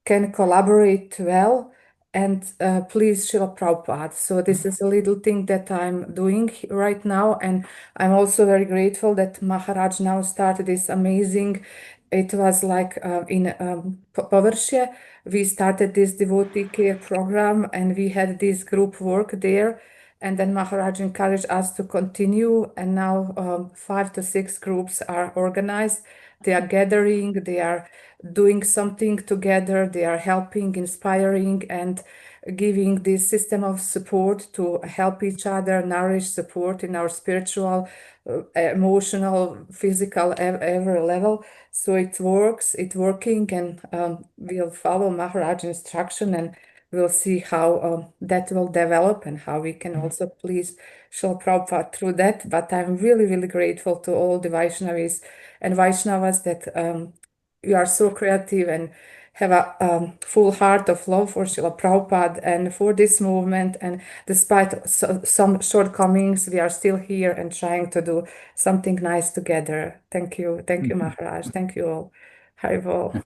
can collaborate well and please Srila Prabhupada. So this is a little thing that I'm doing right now, and I'm also very grateful that Maharaj now started this amazing, it was like in Površje, we started this devotee care program, and we had this group work there, and then Maharaj encouraged us to continue, and now 5 to 6 groups are organized. They are gathering, they are doing something together, they are helping, inspiring, and giving this system of support to help each other, nourish, support in our spiritual, emotional, physical, every level. So it works, it's working, and we'll follow Maharaj's instruction, and we'll see how that will develop and how we can also please Srila Prabhupada through that. But I'm really, really grateful to all the Vaishnavis and Vaishnavas that you are so creative and have a full heart of love for Srila Prabhupada and for this movement. And despite some shortcomings, we are still here and trying to do something nice together. Thank you. Thank you, Maharaj. Thank you all. Haribol.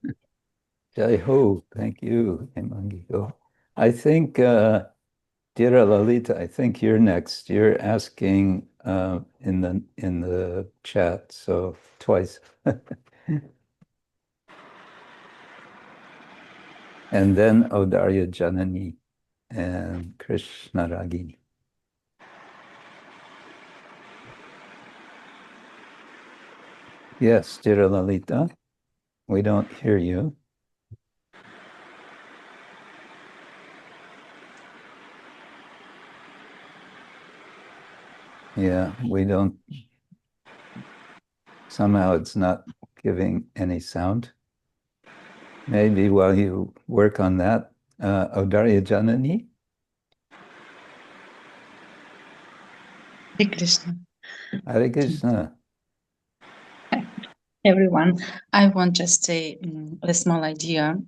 Jai Ho. Thank you, Hemangigo. I think, dear Lalita, I think you're next. You're asking in the chat, so twice. And then Audarya Janani and Krishna Ragini. Yes, dear Lalita, we don't hear you. Yeah, we don't. Somehow it's not giving any sound. Maybe while you work on that, Audarya Janani.
Hare Krishna.
Hare Krishna.
Everyone, I want just a small idea.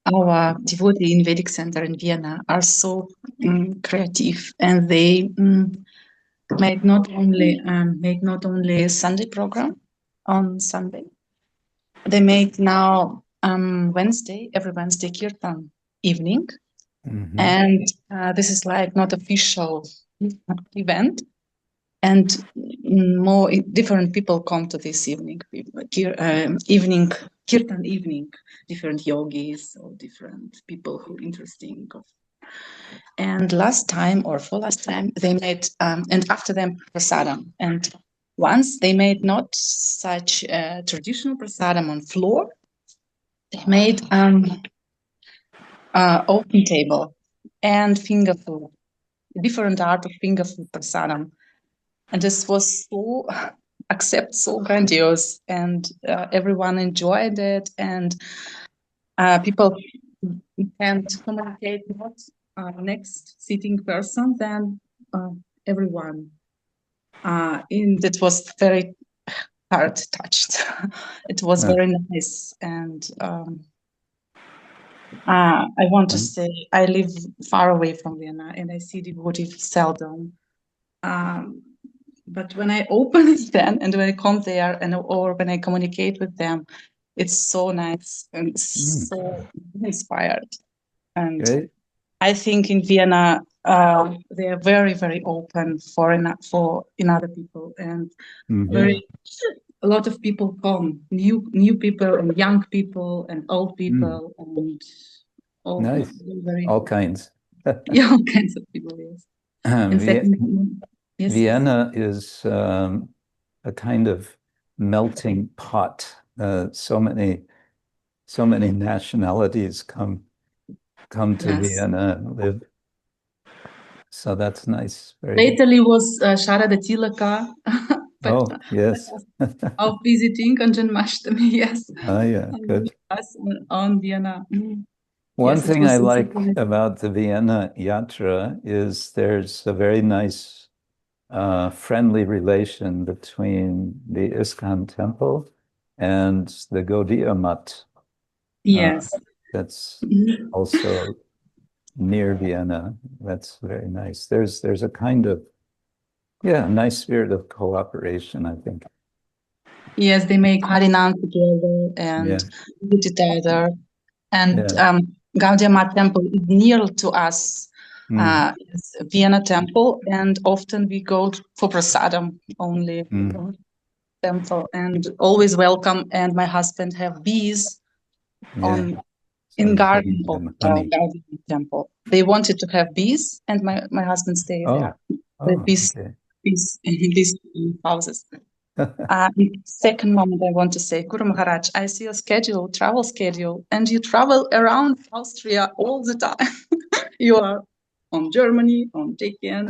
Our devotees in Vedic Center in Vienna are so creative, and they made not only Sunday program on Sunday. They make now every Wednesday Kirtan evening, and this is like not official event. And more different people come to this evening kirtan evening, different yogis or different people who are interesting. And last time they made, and after them prasadam. And once they made not such a traditional prasadam on floor, they made open table and finger food, different art of finger food prasadam. And this was so grandiose, and everyone enjoyed it, and people can communicate not next sitting person than everyone. That was very heart touched. It was very nice, and I want to say I live far away from Vienna, and I see devotees seldom. But when I open it then, and when I come there, or when I communicate with them, it's so nice and so inspired. And
Great.
I think in Vienna, they are very, very open for other people, and a lot of people come, new people and young people and old people and all,
nice. All kinds.
Yeah, all kinds of people. Yes. Yes.
Vienna is a kind of melting pot. So many nationalities come to Vienna and live. So that's nice.
Lately was Sharada Tilaka.
Oh, yes.
Of visiting on Janmashtami, yes.
Oh, yeah, good.
On Vienna.
One thing I like about the Vienna Yatra is there's a very nice friendly relation between the ISKCON temple and the Gaudiya Math.
Yes.
That's also near Vienna. That's very nice. There's a kind of, nice spirit of cooperation, I think.
Yes, they make Harinam together and visit each other. And Gaudiya Math Temple is near to us. It's Vienna Temple, and often we go for prasadam only from temple, and always welcome. And my husband have bees in garden of Gaudiya Temple. They wanted to have bees, and my husband stays there. The bees in these houses. Second moment, I want to say, Guru Maharaj, I see your travel schedule, and you travel around Austria all the time. You are on Germany, on Czechia, and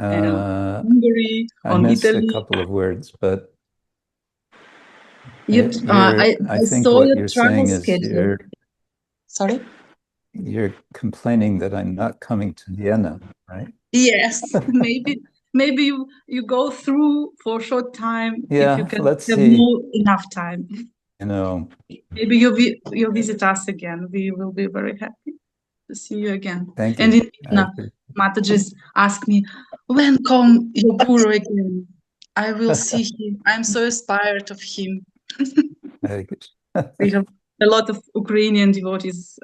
Hungary, on Italy.
I missed a couple of words, but
I
think
saw
what
your
you're
travel
saying is
schedule. Sorry?
You're complaining that I'm not coming to Vienna, right?
Yes, maybe you go through for a short time if you can
let's
have
see.
more enough time.
Maybe
you visit us again. We will be very happy to see you again.
Thank
and
you.
in Mataji's ask me, when come your guru again? I will see him. I'm so inspired of him.
Very good.
We have a lot of Ukrainian devotees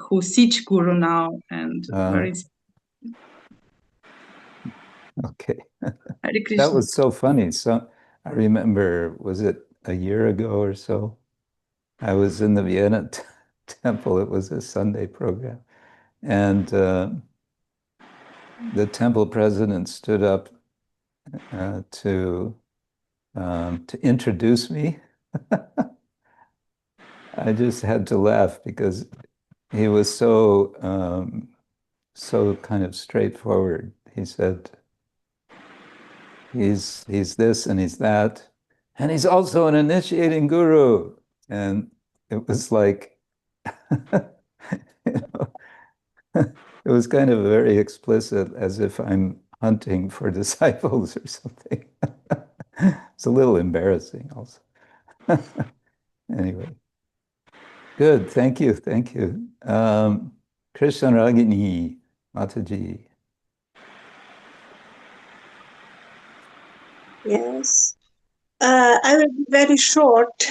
who teach guru now, and very.
Okay.
Hare Krishna.
That was so funny. So I remember, was it a year ago or so? I was in the Vienna temple. It was a Sunday program. And the temple president stood up to introduce me. I just had to laugh because he was so kind of straightforward. He said, he's this and he's that, and he's also an initiating guru. And it was like, it was kind of very explicit, as if I'm hunting for disciples or something. It's a little embarrassing also. Anyway, good. Thank you. Krishna Ragini Mataji.
Yes, I will be very short.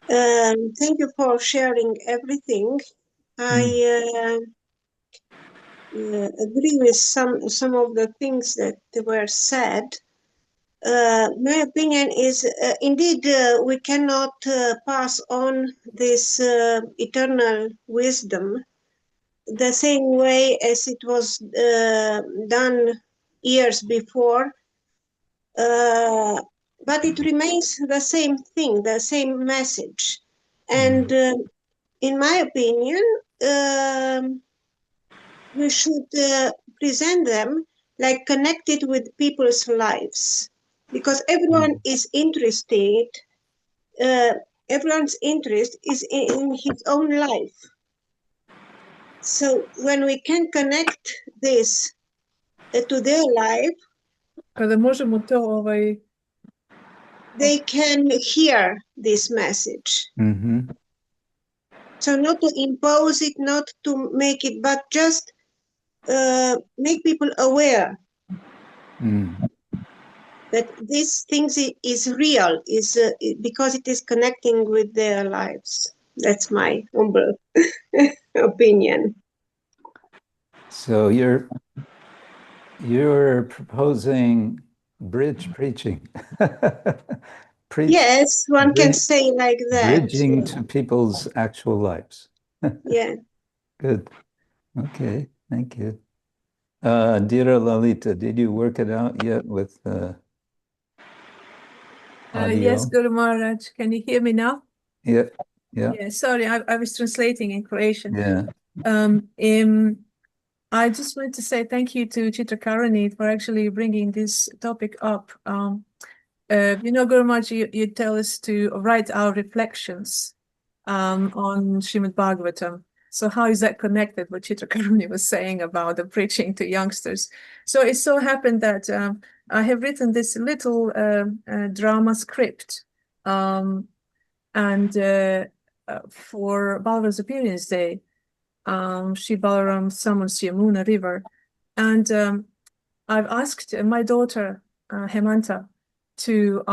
Thank you for sharing everything. I agree with some of the things that were said. My opinion is indeed we cannot pass on this eternal wisdom the same way as it was done years before. But it remains the same thing, the same message. And in my opinion, we should present them like connected with people's lives, because everyone is interested, everyone's interest is in his own life. So when we can connect this to their life, they can hear this message. So not to impose it, not to make it, but just make people aware that this thing is real, is because it is connecting with their lives. That's my humble opinion.
So you're proposing bridge preaching.
Yes, one can say like that.
Bridging to people's actual lives.
Yeah.
Good. Okay, thank you. Dear Lalita, did you work it out yet with audio?
Yes, Guru Maharaj. Can you hear me now?
Yeah.
Yeah, sorry, I was translating in Croatian.
Yeah.
I just wanted to say thank you to Chitrakarani for actually bringing this topic up. Guru Maharaj, you tell us to write our reflections on Srimad Bhagavatam. So how is that connected, what Chitrakarani was saying about the preaching to youngsters? So it so happened that I have written this little drama script, and for Balaram's Appearance Day, Shri Balaram summons Yamuna River, and I've asked my daughter Hemanta to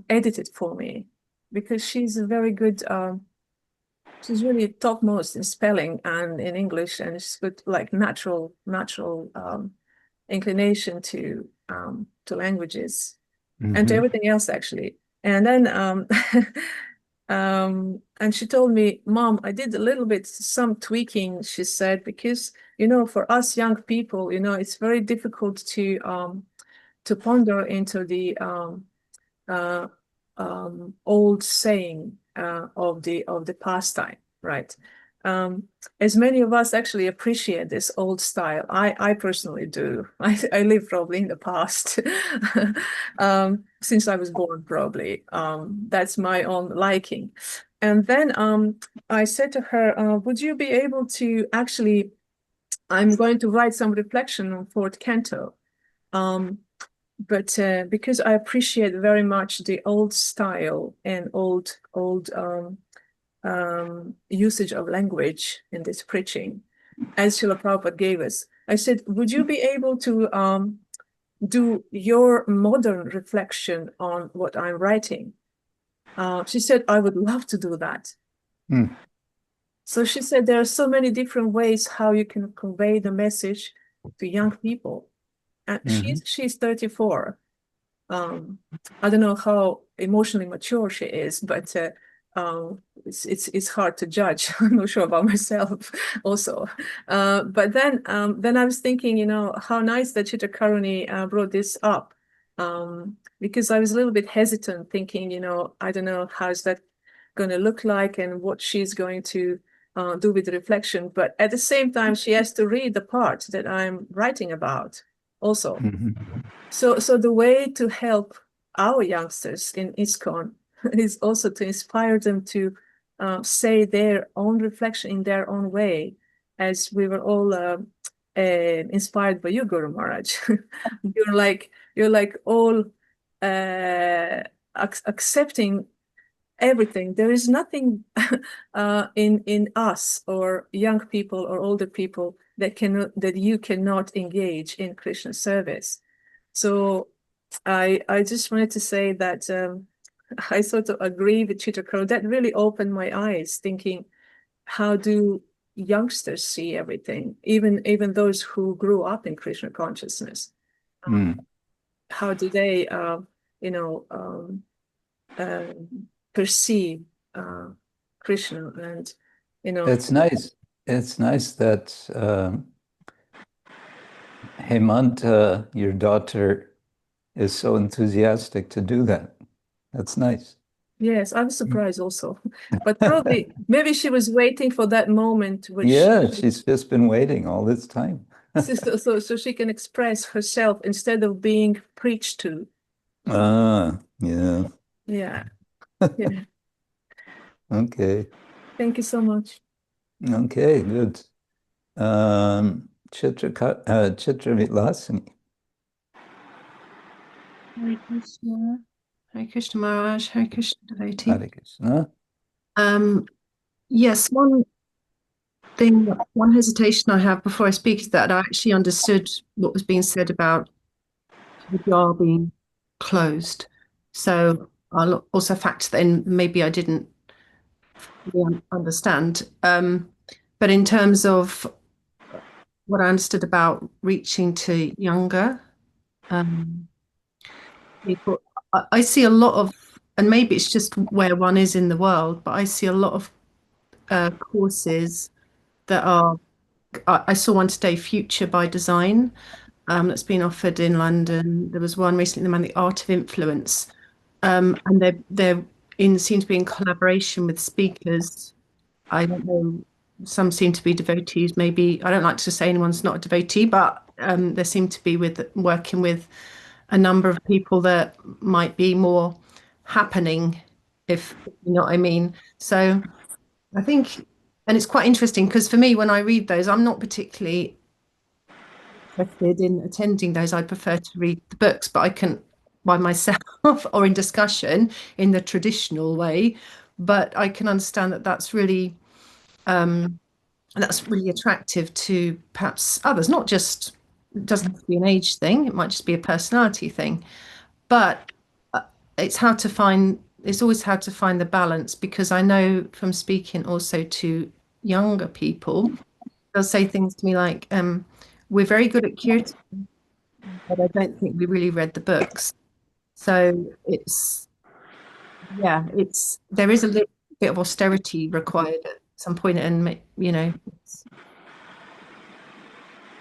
edit it for me, because she's a very good. She's really topmost in spelling and in English, and she's got like natural inclination to languages and to everything else, actually. And then and she told me, Mom, I did a little bit some tweaking, she said, because for us young people, it's very difficult to ponder into the old saying of the pastime, right? As many of us actually appreciate this old style. I personally do. I live probably in the past since I was born, probably. That's my own liking. And then I said to her, would you be able to actually, I'm going to write some reflection on fourth canto. But because I appreciate very much the old style and old usage of language in this preaching, as Srila Prabhupada gave us, I said, would you be able to do your modern reflection on what I'm writing? She said, I would love to do that. So she said, there are so many different ways how you can convey the message to young people. And she's 34. I don't know how emotionally mature she is, but it's hard to judge. I'm not sure about myself also. But then I was thinking, how nice that Chitra Karuni brought this up, because I was a little bit hesitant, thinking, I don't know how's that going to look like and what she's going to do with the reflection. But at the same time, she has to read the part that I'm writing about also. So the way to help our youngsters in ISKCON is also to inspire them to say their own reflection in their own way, as we were all inspired by you, Guru Maharaj. you're like all accepting everything. There is nothing in us or young people or older people that you cannot engage in Krishna service. So I just wanted to say that I sort of agree with Chitra Karuni. That really opened my eyes, thinking, how do youngsters see everything, even those who grew up in Krishna consciousness? How do they perceive Krishna? And
it's nice that Hemanta, your daughter, is so enthusiastic to do that. That's nice.
Yes, I was surprised also, but probably maybe she was waiting for that moment.
She's just been waiting all this time.
so she can express herself instead of being preached to.
Yeah.
Yeah.
Okay.
Thank you so much.
Okay, good. Chitra Vilasini.
Hare Krishna. Hare Krishna Maharaj. Hare Krishna devotee.
Hare Krishna.
Yes, one hesitation I have before I speak is that I actually understood what was being said about the jar being closed. So I'll also factor that in. Maybe I didn't really understand. But in terms of what I understood about reaching to younger people, I see a lot of, and maybe it's just where one is in the world, but I see a lot of courses that are, I saw one today, Future by Design, that's been offered in London. There was one recently, the Art of Influence, and they're seem to be in collaboration with speakers. I don't know, some seem to be devotees, maybe. I don't like to say anyone's not a devotee, but they seem to be working with a number of people that might be more happening, if you know what I mean. So I think, and it's quite interesting, because for me, when I read those, I'm not particularly interested in attending those. I prefer to read the books, but I can by myself or in discussion in the traditional way. but I can understand that that's really attractive to perhaps others. Not just, it doesn't have to be an age thing, it might just be a personality thing, but it's always how to find the balance, because I know from speaking also to younger people, they'll say things to me like, we're very good at curative, but I don't think we really read the books. So there is a little bit of austerity required at some point, and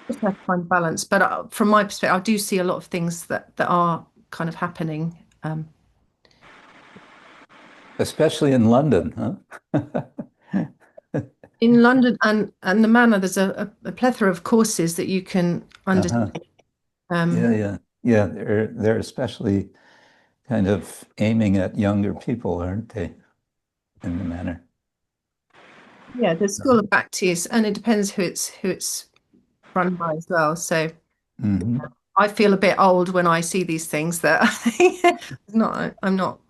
just have to find balance. But from my perspective, I do see a lot of things that are kind of happening.
Especially in London, huh?
In London and the manor, there's a plethora of courses that you can undertake.
Yeah. They're especially kind of aiming at younger people, aren't they? In the manor.
Yeah, the School of Bhaktis, and it depends who it's run by as well. So I feel a bit old when I see these things that I'm not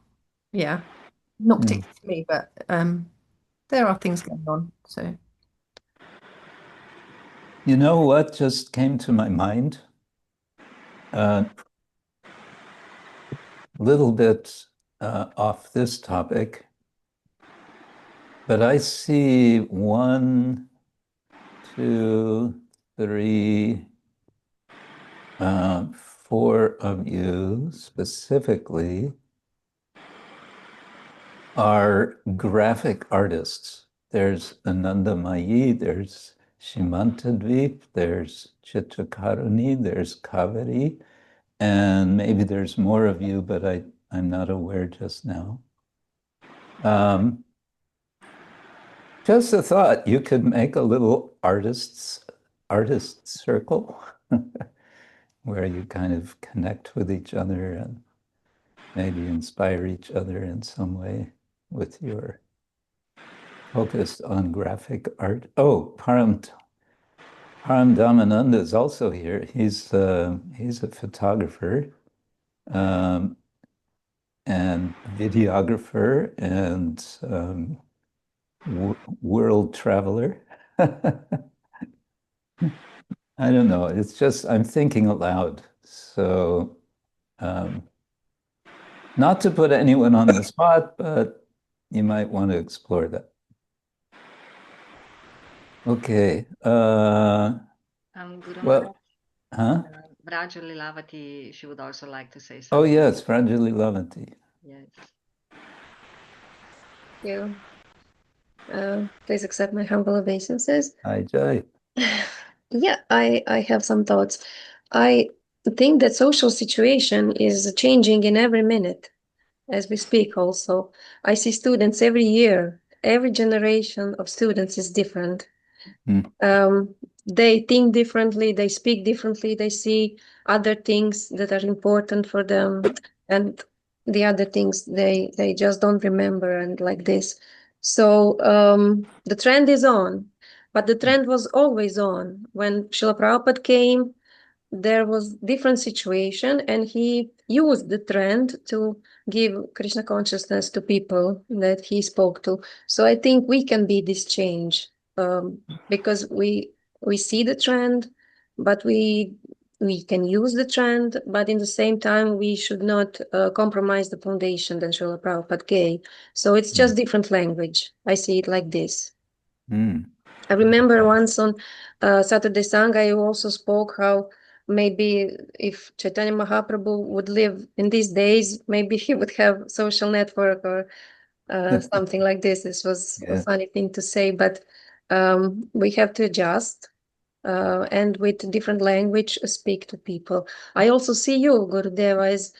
particularly to me, but there are things going on. So
you know what just came to my mind? A little bit off this topic, but I see 1, 2, 3, 4 of you specifically are graphic artists. There's Anandamayi, there's Shimantadvip, there's Chitrakaruni, there's Kaveri, and maybe there's more of you, but I'm not aware just now. Just a thought, you could make a little artist circle where you kind of connect with each other and maybe inspire each other in some way with your focus on graphic art. Oh, Param Dhammananda is also here. He's a photographer and videographer and world traveler. I don't know. It's just, I'm thinking aloud. So not to put anyone on the spot, but you might want to explore that. Okay. Well, huh?
Vraja Lilavati, she would also like to say something.
Oh, yes, Vraja Lilavati.
Yes.
Thank you. Please accept my humble obeisances.
Hi, Jai.
Yeah, I have some thoughts. I think that social situation is changing in every minute as we speak also. I see students every year. Every generation of students is different. They think differently, they speak differently, they see other things that are important for them, and the other things they just don't remember, and like this. So the trend is on, but the trend was always on. When Srila Prabhupada came, there was different situation, and he used the trend to give Krishna consciousness to people that he spoke to. So I think we can be this change, because we see the trend, but we can use the trend, but in the same time we should not compromise the foundation that Srila Prabhupada gave. So it's just different language. I see it like this. I remember once on Saturday Sanga, you also spoke how maybe if Chaitanya Mahaprabhu would live in these days, maybe he would have social network or something like this. This was a funny thing to say, but we have to adjust and with different language speak to people. I also see you, Gurudeva, as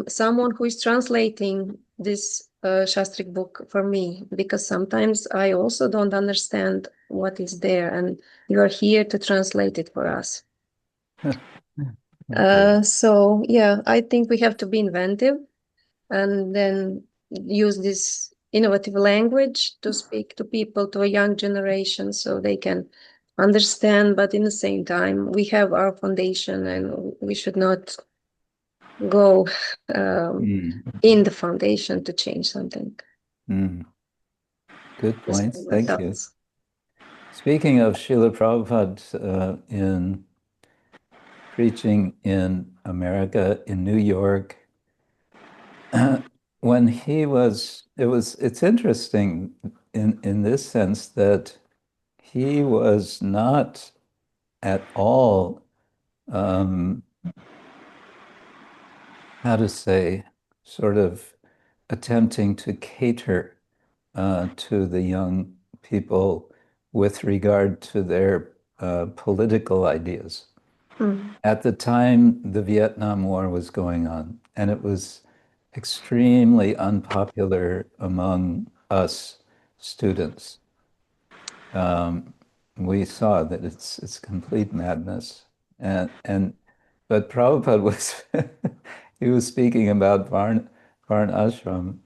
someone who is translating this Shastric book for me, because sometimes I also don't understand what is there, and you are here to translate it for us. So yeah, I think we have to be inventive and then use this innovative language to speak to people, to a young generation, so they can understand, but in the same time we have our foundation and we should not go in the foundation to change something.
Good
Just
points.
my
Thank you.
thoughts.
Speaking of Srila Prabhupada, in preaching in America, in New York, when he was, it's interesting in this sense that he was not at all, how to say, sort of attempting to cater to the young people with regard to their political ideas. At the time, the Vietnam War was going on, and it was extremely unpopular among us students. We saw that it's complete madness, but Prabhupada was he was speaking about Varna Ashram,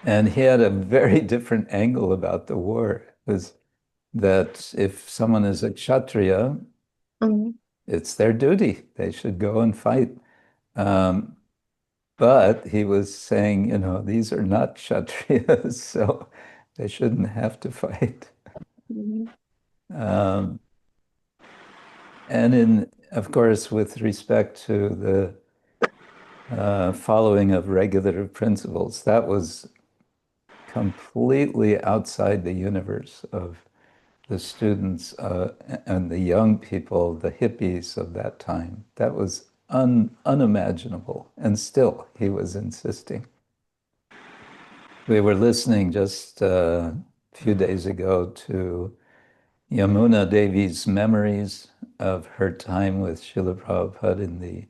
and he had a very different angle about the war. It was that if someone is a Kshatriya, it's their duty. They should go and fight. But he was saying, these are not Kshatriyas, so they shouldn't have to fight. And of course, with respect to the following of regulative principles, that was completely outside the universe of the students and the young people, the hippies of that time. That was unimaginable. And still, he was insisting. We were listening just a few days ago to Yamuna Devi's memories of her time with Srila Prabhupada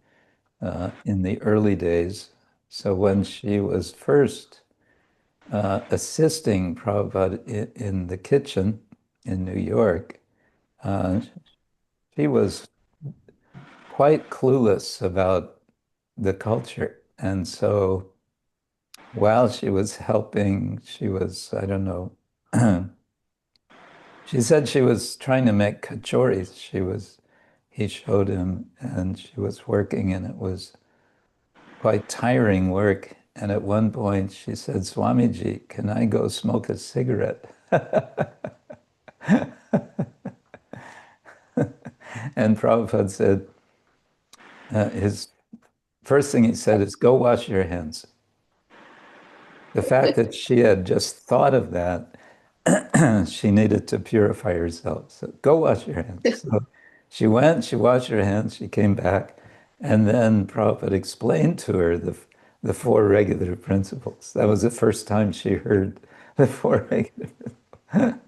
in the early days. So when she was first assisting Prabhupada in the kitchen in New York, she was quite clueless about the culture. And so while she was helping, she was, I don't know, she said she was trying to make kachoris. He showed him, and she was working, and it was quite tiring work. And at one point she said, "Swamiji, can I go smoke a cigarette?" And Prabhupada said, his first thing he said is, "Go wash your hands." The fact that she had just thought of that, she needed to purify herself. So go wash your hands. So she went, she washed her hands, she came back, and then Prabhupada explained to her the four regulative principles. That was the first time she heard the four regulative principles.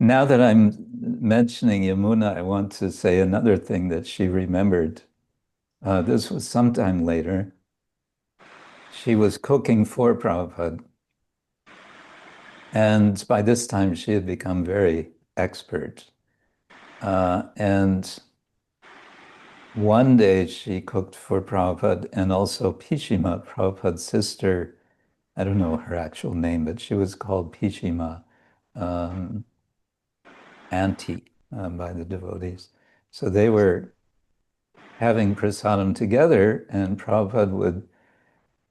Now that I'm mentioning Yamuna, I want to say another thing that she remembered. This was sometime later. She was cooking for Prabhupada. And by this time, she had become very expert. And one day she cooked for Prabhupada and also Pishima, Prabhupada's sister. I don't know her actual name, but she was called Pishima, auntie by the devotees. So they were having prasadam together, and Prabhupada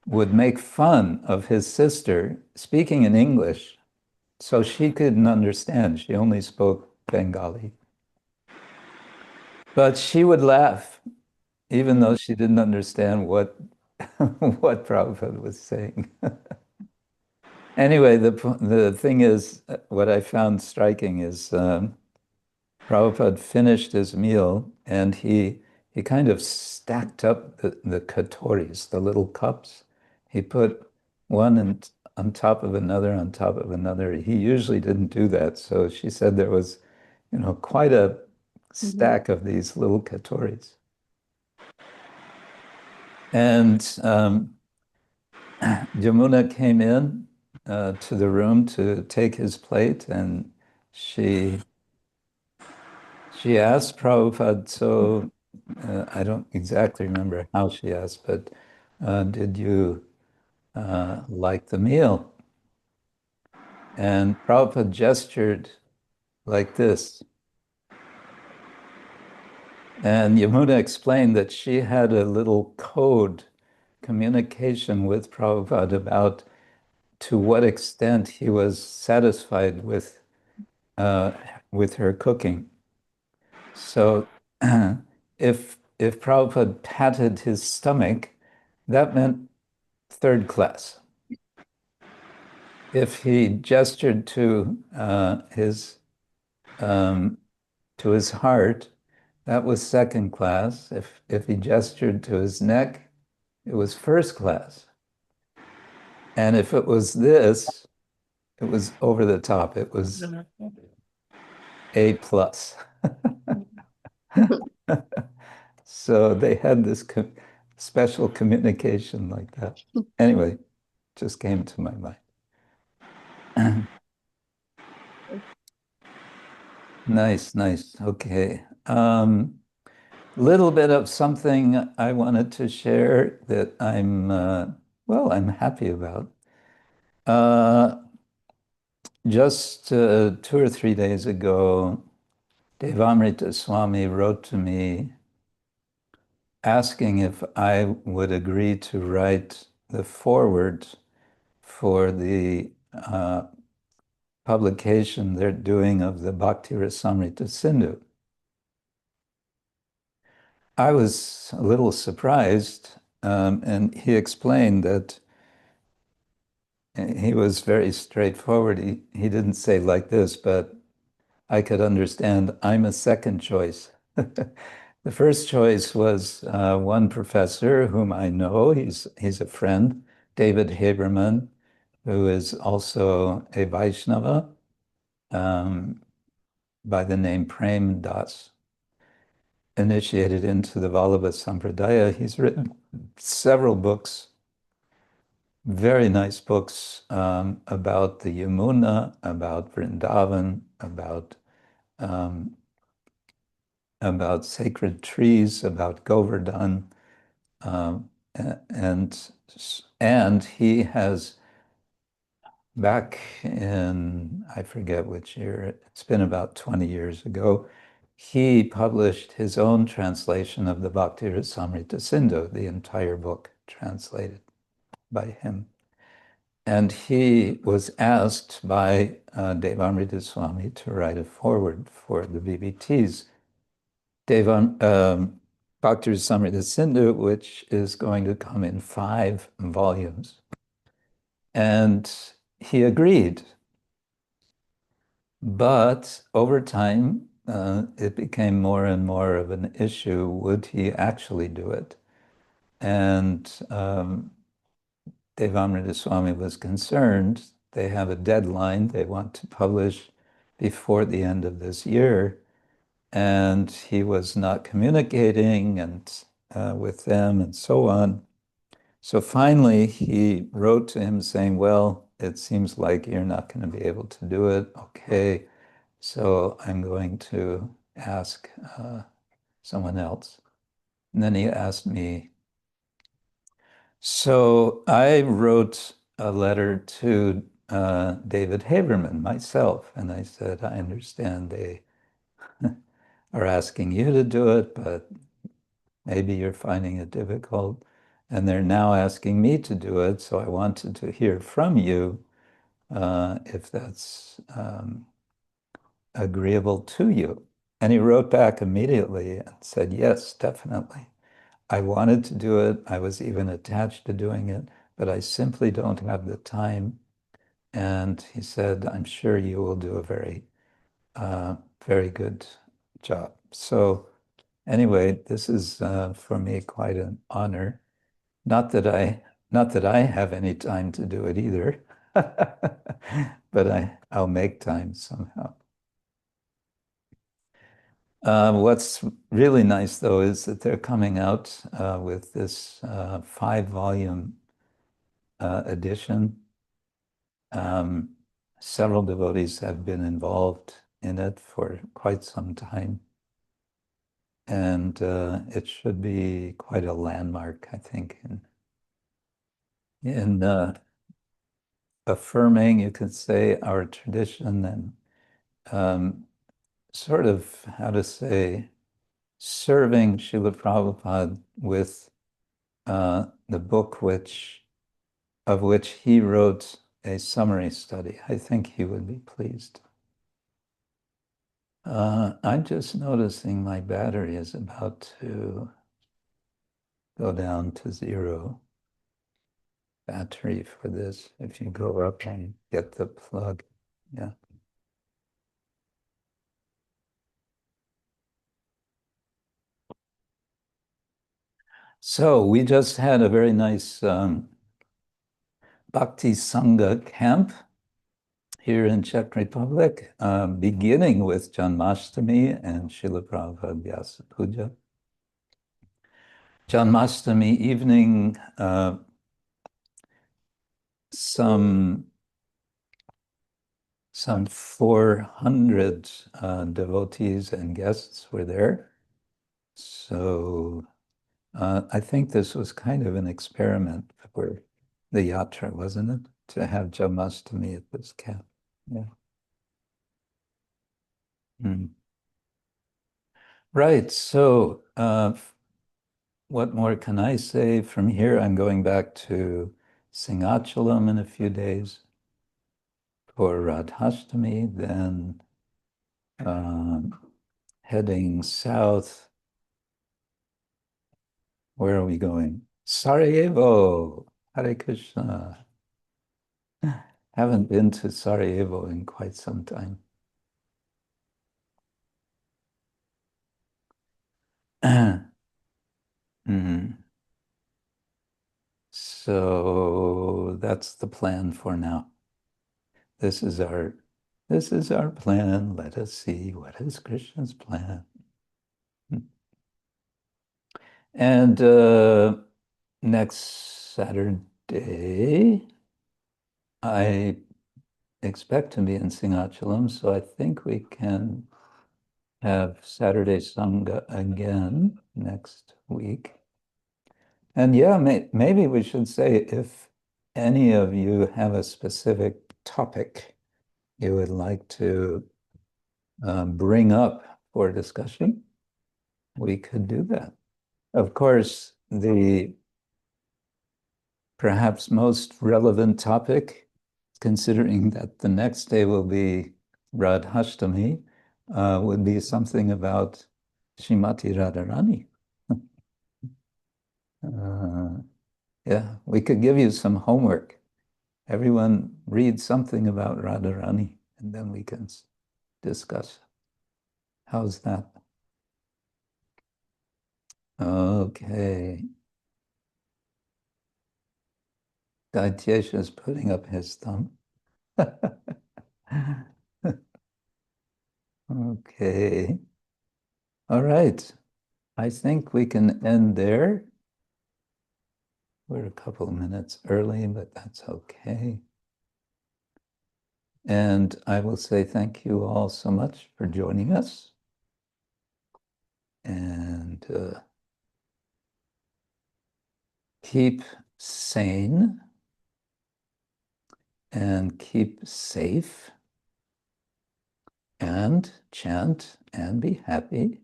would make fun of his sister speaking in English, so she couldn't understand. She only spoke Bengali. But she would laugh, even though she didn't understand what Prabhupada was saying. Anyway, the thing is, what I found striking is Prabhupada finished his meal, and he kind of stacked up the katoris, the little cups. He put one on top of another, on top of another. He usually didn't do that. So she said there was, quite a stack of these little katoris. And Yamuna came in to the room to take his plate, and she asked Prabhupada, so I don't exactly remember how she asked, but did you like the meal? And Prabhupada gestured like this. And Yamuna explained that she had a little code communication with Prabhupada about to what extent he was satisfied with her cooking. So if Prabhupada patted his stomach, that meant third class. If he gestured to his heart, that was second class. If he gestured to his neck, it was first class. And if it was this, it was over the top. It was A plus. So they had this special communication like that. Anyway, just came to my mind. Nice. Okay. Little bit of something I wanted to share that I'm happy about. Just 2 or 3 days ago, Devamrita Swami wrote to me asking if I would agree to write the foreword for the publication they're doing of the Bhakti Rasamrita Sindhu. I was a little surprised, and he explained that he was very straightforward. He didn't say like this, but I could understand I'm a second choice. The first choice was one professor whom I know. He's a friend, David Haberman, who is also a Vaishnava by the name Prem initiated into the Vallabha Sampradaya. He's written several books, very nice books about the Yamuna, about Vrindavan, about sacred trees, about Govardhan, and he has, back in, I forget which year, it's been about 20 years ago, he published his own translation of the Bhakti Rasamrita Sindhu, the entire book translated by him. And he was asked by Devamrita Swami to write a foreword for the BBTs. Bhakti Rasamrita Sindhu, which is going to come in 5 volumes. And he agreed. But over time, it became more and more of an issue. Would he actually do it? And Devamrita Swami was concerned. They have a deadline. They want to publish before the end of this year. And he was not communicating with them and so on. So finally, he wrote to him saying, well, it seems like you're not going to be able to do it. Okay, so I'm going to ask someone else. And then he asked me. So I wrote a letter to David Haberman myself, and I said, I understand they are asking you to do it, but maybe you're finding it difficult. And they're now asking me to do it, so I wanted to hear from you if that's agreeable to you. And he wrote back immediately and said, yes, definitely. I wanted to do it. I was even attached to doing it, but I simply don't have the time. And he said, I'm sure you will do a very, very good job. So anyway, this is for me quite an honor. Not that I have any time to do it either, but I'll make time somehow. What's really nice, though, is that they're coming out with this 5-volume edition. Several devotees have been involved in it for quite some time. And it should be quite a landmark, I think, in affirming, you could say, our tradition and sort of, how to say, serving Srila Prabhupada with the book of which he wrote a summary study. I think he would be pleased. I'm just noticing my battery is about to go down to 0 battery for this. If you go up and get the plug, yeah. So we just had a very nice Bhakti Sanga camp here in Czech Republic, beginning with Janmashtami and Srila Prabhupada Vyasa Puja. Janmashtami evening, some 400 devotees and guests were there. So I think this was kind of an experiment for the yatra, wasn't it? To have Janmashtami at this camp. Yeah. Right. So what more can I say? From here, I'm going back to Singhachalam in a few days for Radhashtami, then heading south. Where are we going? Sarajevo. Hare Krishna. Haven't been to Sarajevo in quite some time. So that's the plan for now. This is our plan. Let us see what is Krishna's plan. And next Saturday, I expect to be in Singhachalam, so I think we can have Saturday Sangha again next week. And yeah, maybe we should say, if any of you have a specific topic you would like to bring up for discussion, we could do that. Of course, the perhaps most relevant topic, considering that the next day will be Radhashtami, would be something about Srimati Radharani. Yeah, we could give you some homework. Everyone read something about Radharani, and then we can discuss. How's that? Okay. Daityesh is putting up his thumb. Okay. All right. I think we can end there. We're a couple of minutes early, but that's okay. And I will say thank you all so much for joining us. And keep sane and keep safe and chant and be happy.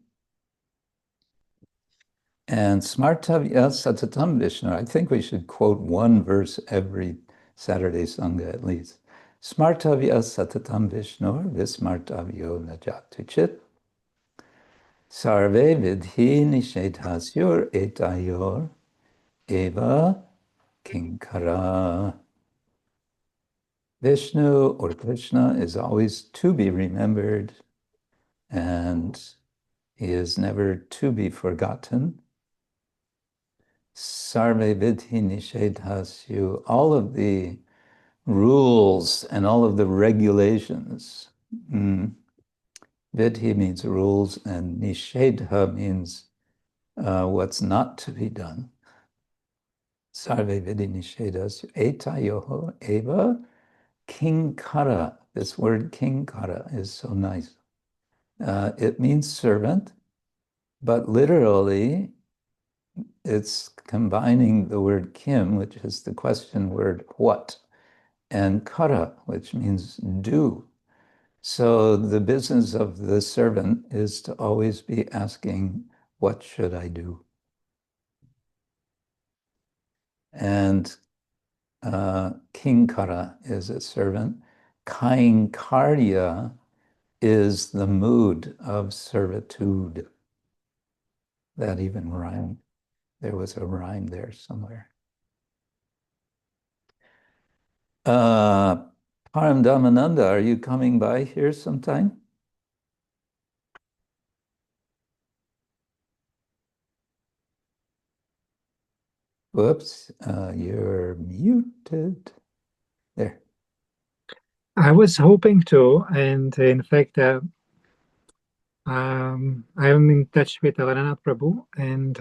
And smartavya satatam Vishnu. I think we should quote one verse every Saturday Sangha at least. Smartavya satatam Vishnu vismartavyo najatuchit. Sarve vidhi nishedhasyur etayor eva kinkara. Vishnu or Krishna is always to be remembered, and he is never to be forgotten. Sarve vidhi nishedhasyu, all of the rules and all of the regulations. Vidhi means rules, and nishedha means what's not to be done. Sarve vidhi nishedhasyu etayoho eva kinkara. This word kinkara is so nice. It means servant, but literally it's combining the word kim, which is the question word what, and kara, which means do. So the business of the servant is to always be asking what should I do? And kinkara is a servant. Kainkarya is the mood of servitude. That even rhymed. There was a rhyme there somewhere. Paramdamananda, are you coming by here sometime? Whoops, you're muted. There.
I was hoping to, and in fact, I'm in touch with Alaranath Prabhu, and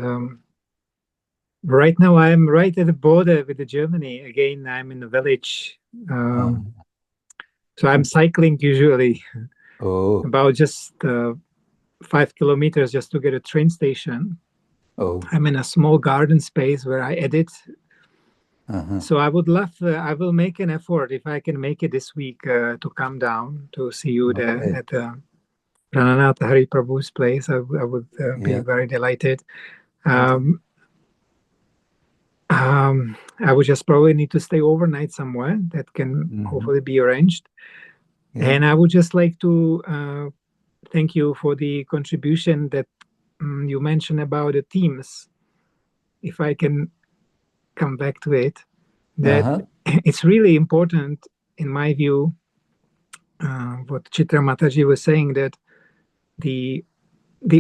right now I'm right at the border with Germany. Again, I'm in a village, so I'm cycling usually about just 5 kilometers just to get a train station. I'm in a small garden space where I edit. So I would love, I will make an effort if I can make it this week to come down to see you there at Prananath Hari Prabhu's place. I would be very delighted. I would just probably need to stay overnight somewhere. That can hopefully be arranged. And I would just like to thank you for the contribution that you mentioned about the themes. If I can come back to it, that it's really important, in my view, what Chitra Mataji was saying, that the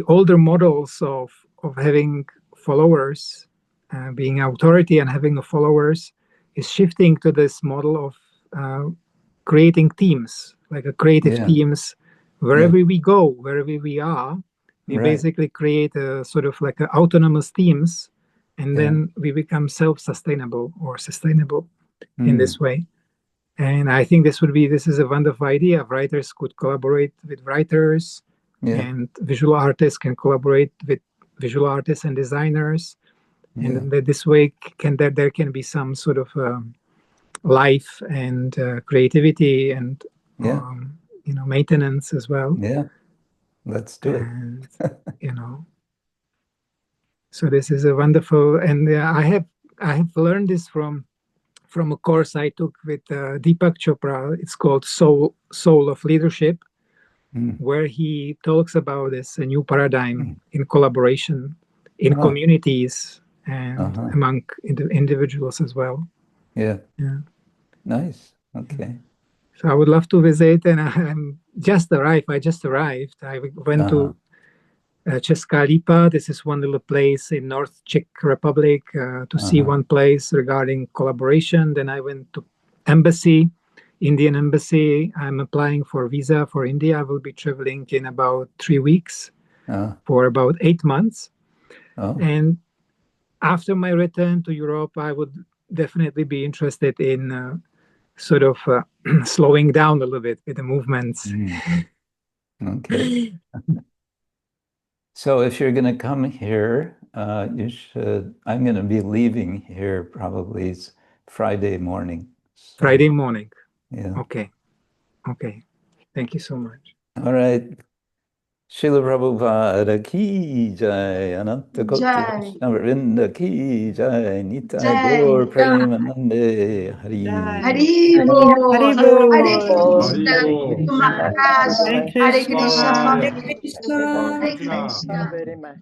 older models of having followers, being authority and having followers, is shifting to this model of creating teams, like a creative teams. Wherever we go, wherever we are, we basically create a sort of like a autonomous teams, and then we become self-sustainable or sustainable in this way. And I think this is a wonderful idea. Writers could collaborate with writers, and visual artists can collaborate with visual artists and designers. And that this way there can be some sort of life and creativity and maintenance as well.
Let's do
it. So this is a wonderful, and I have learned this from a course I took with Deepak Chopra. It's called Soul of Leadership, where he talks about this a new paradigm in collaboration, in communities, and among individuals as well.
Nice. Okay.
So I would love to visit, and I just arrived. I went to Česká Lípa. This is one little place in North Czech Republic to see one place regarding collaboration. Then I went to embassy, Indian embassy. I'm applying for visa for India. I will be traveling in about 3 weeks for about 8 months. And after my return to Europe, I would definitely be interested in sort of slowing down a little bit with the movements.
Okay. So if you're going to come here, you should, I'm going to be leaving here probably Friday morning. So,
Friday morning. Okay. Thank you so much.
All right. Srila Prabhupada ki jai, Ananta Koti Krishna Vrinda ki jai, Nitai Gaur Premānanda, Hari.
Hare Krishna.
Hare Krishna.
Hare Krishna.
Very much.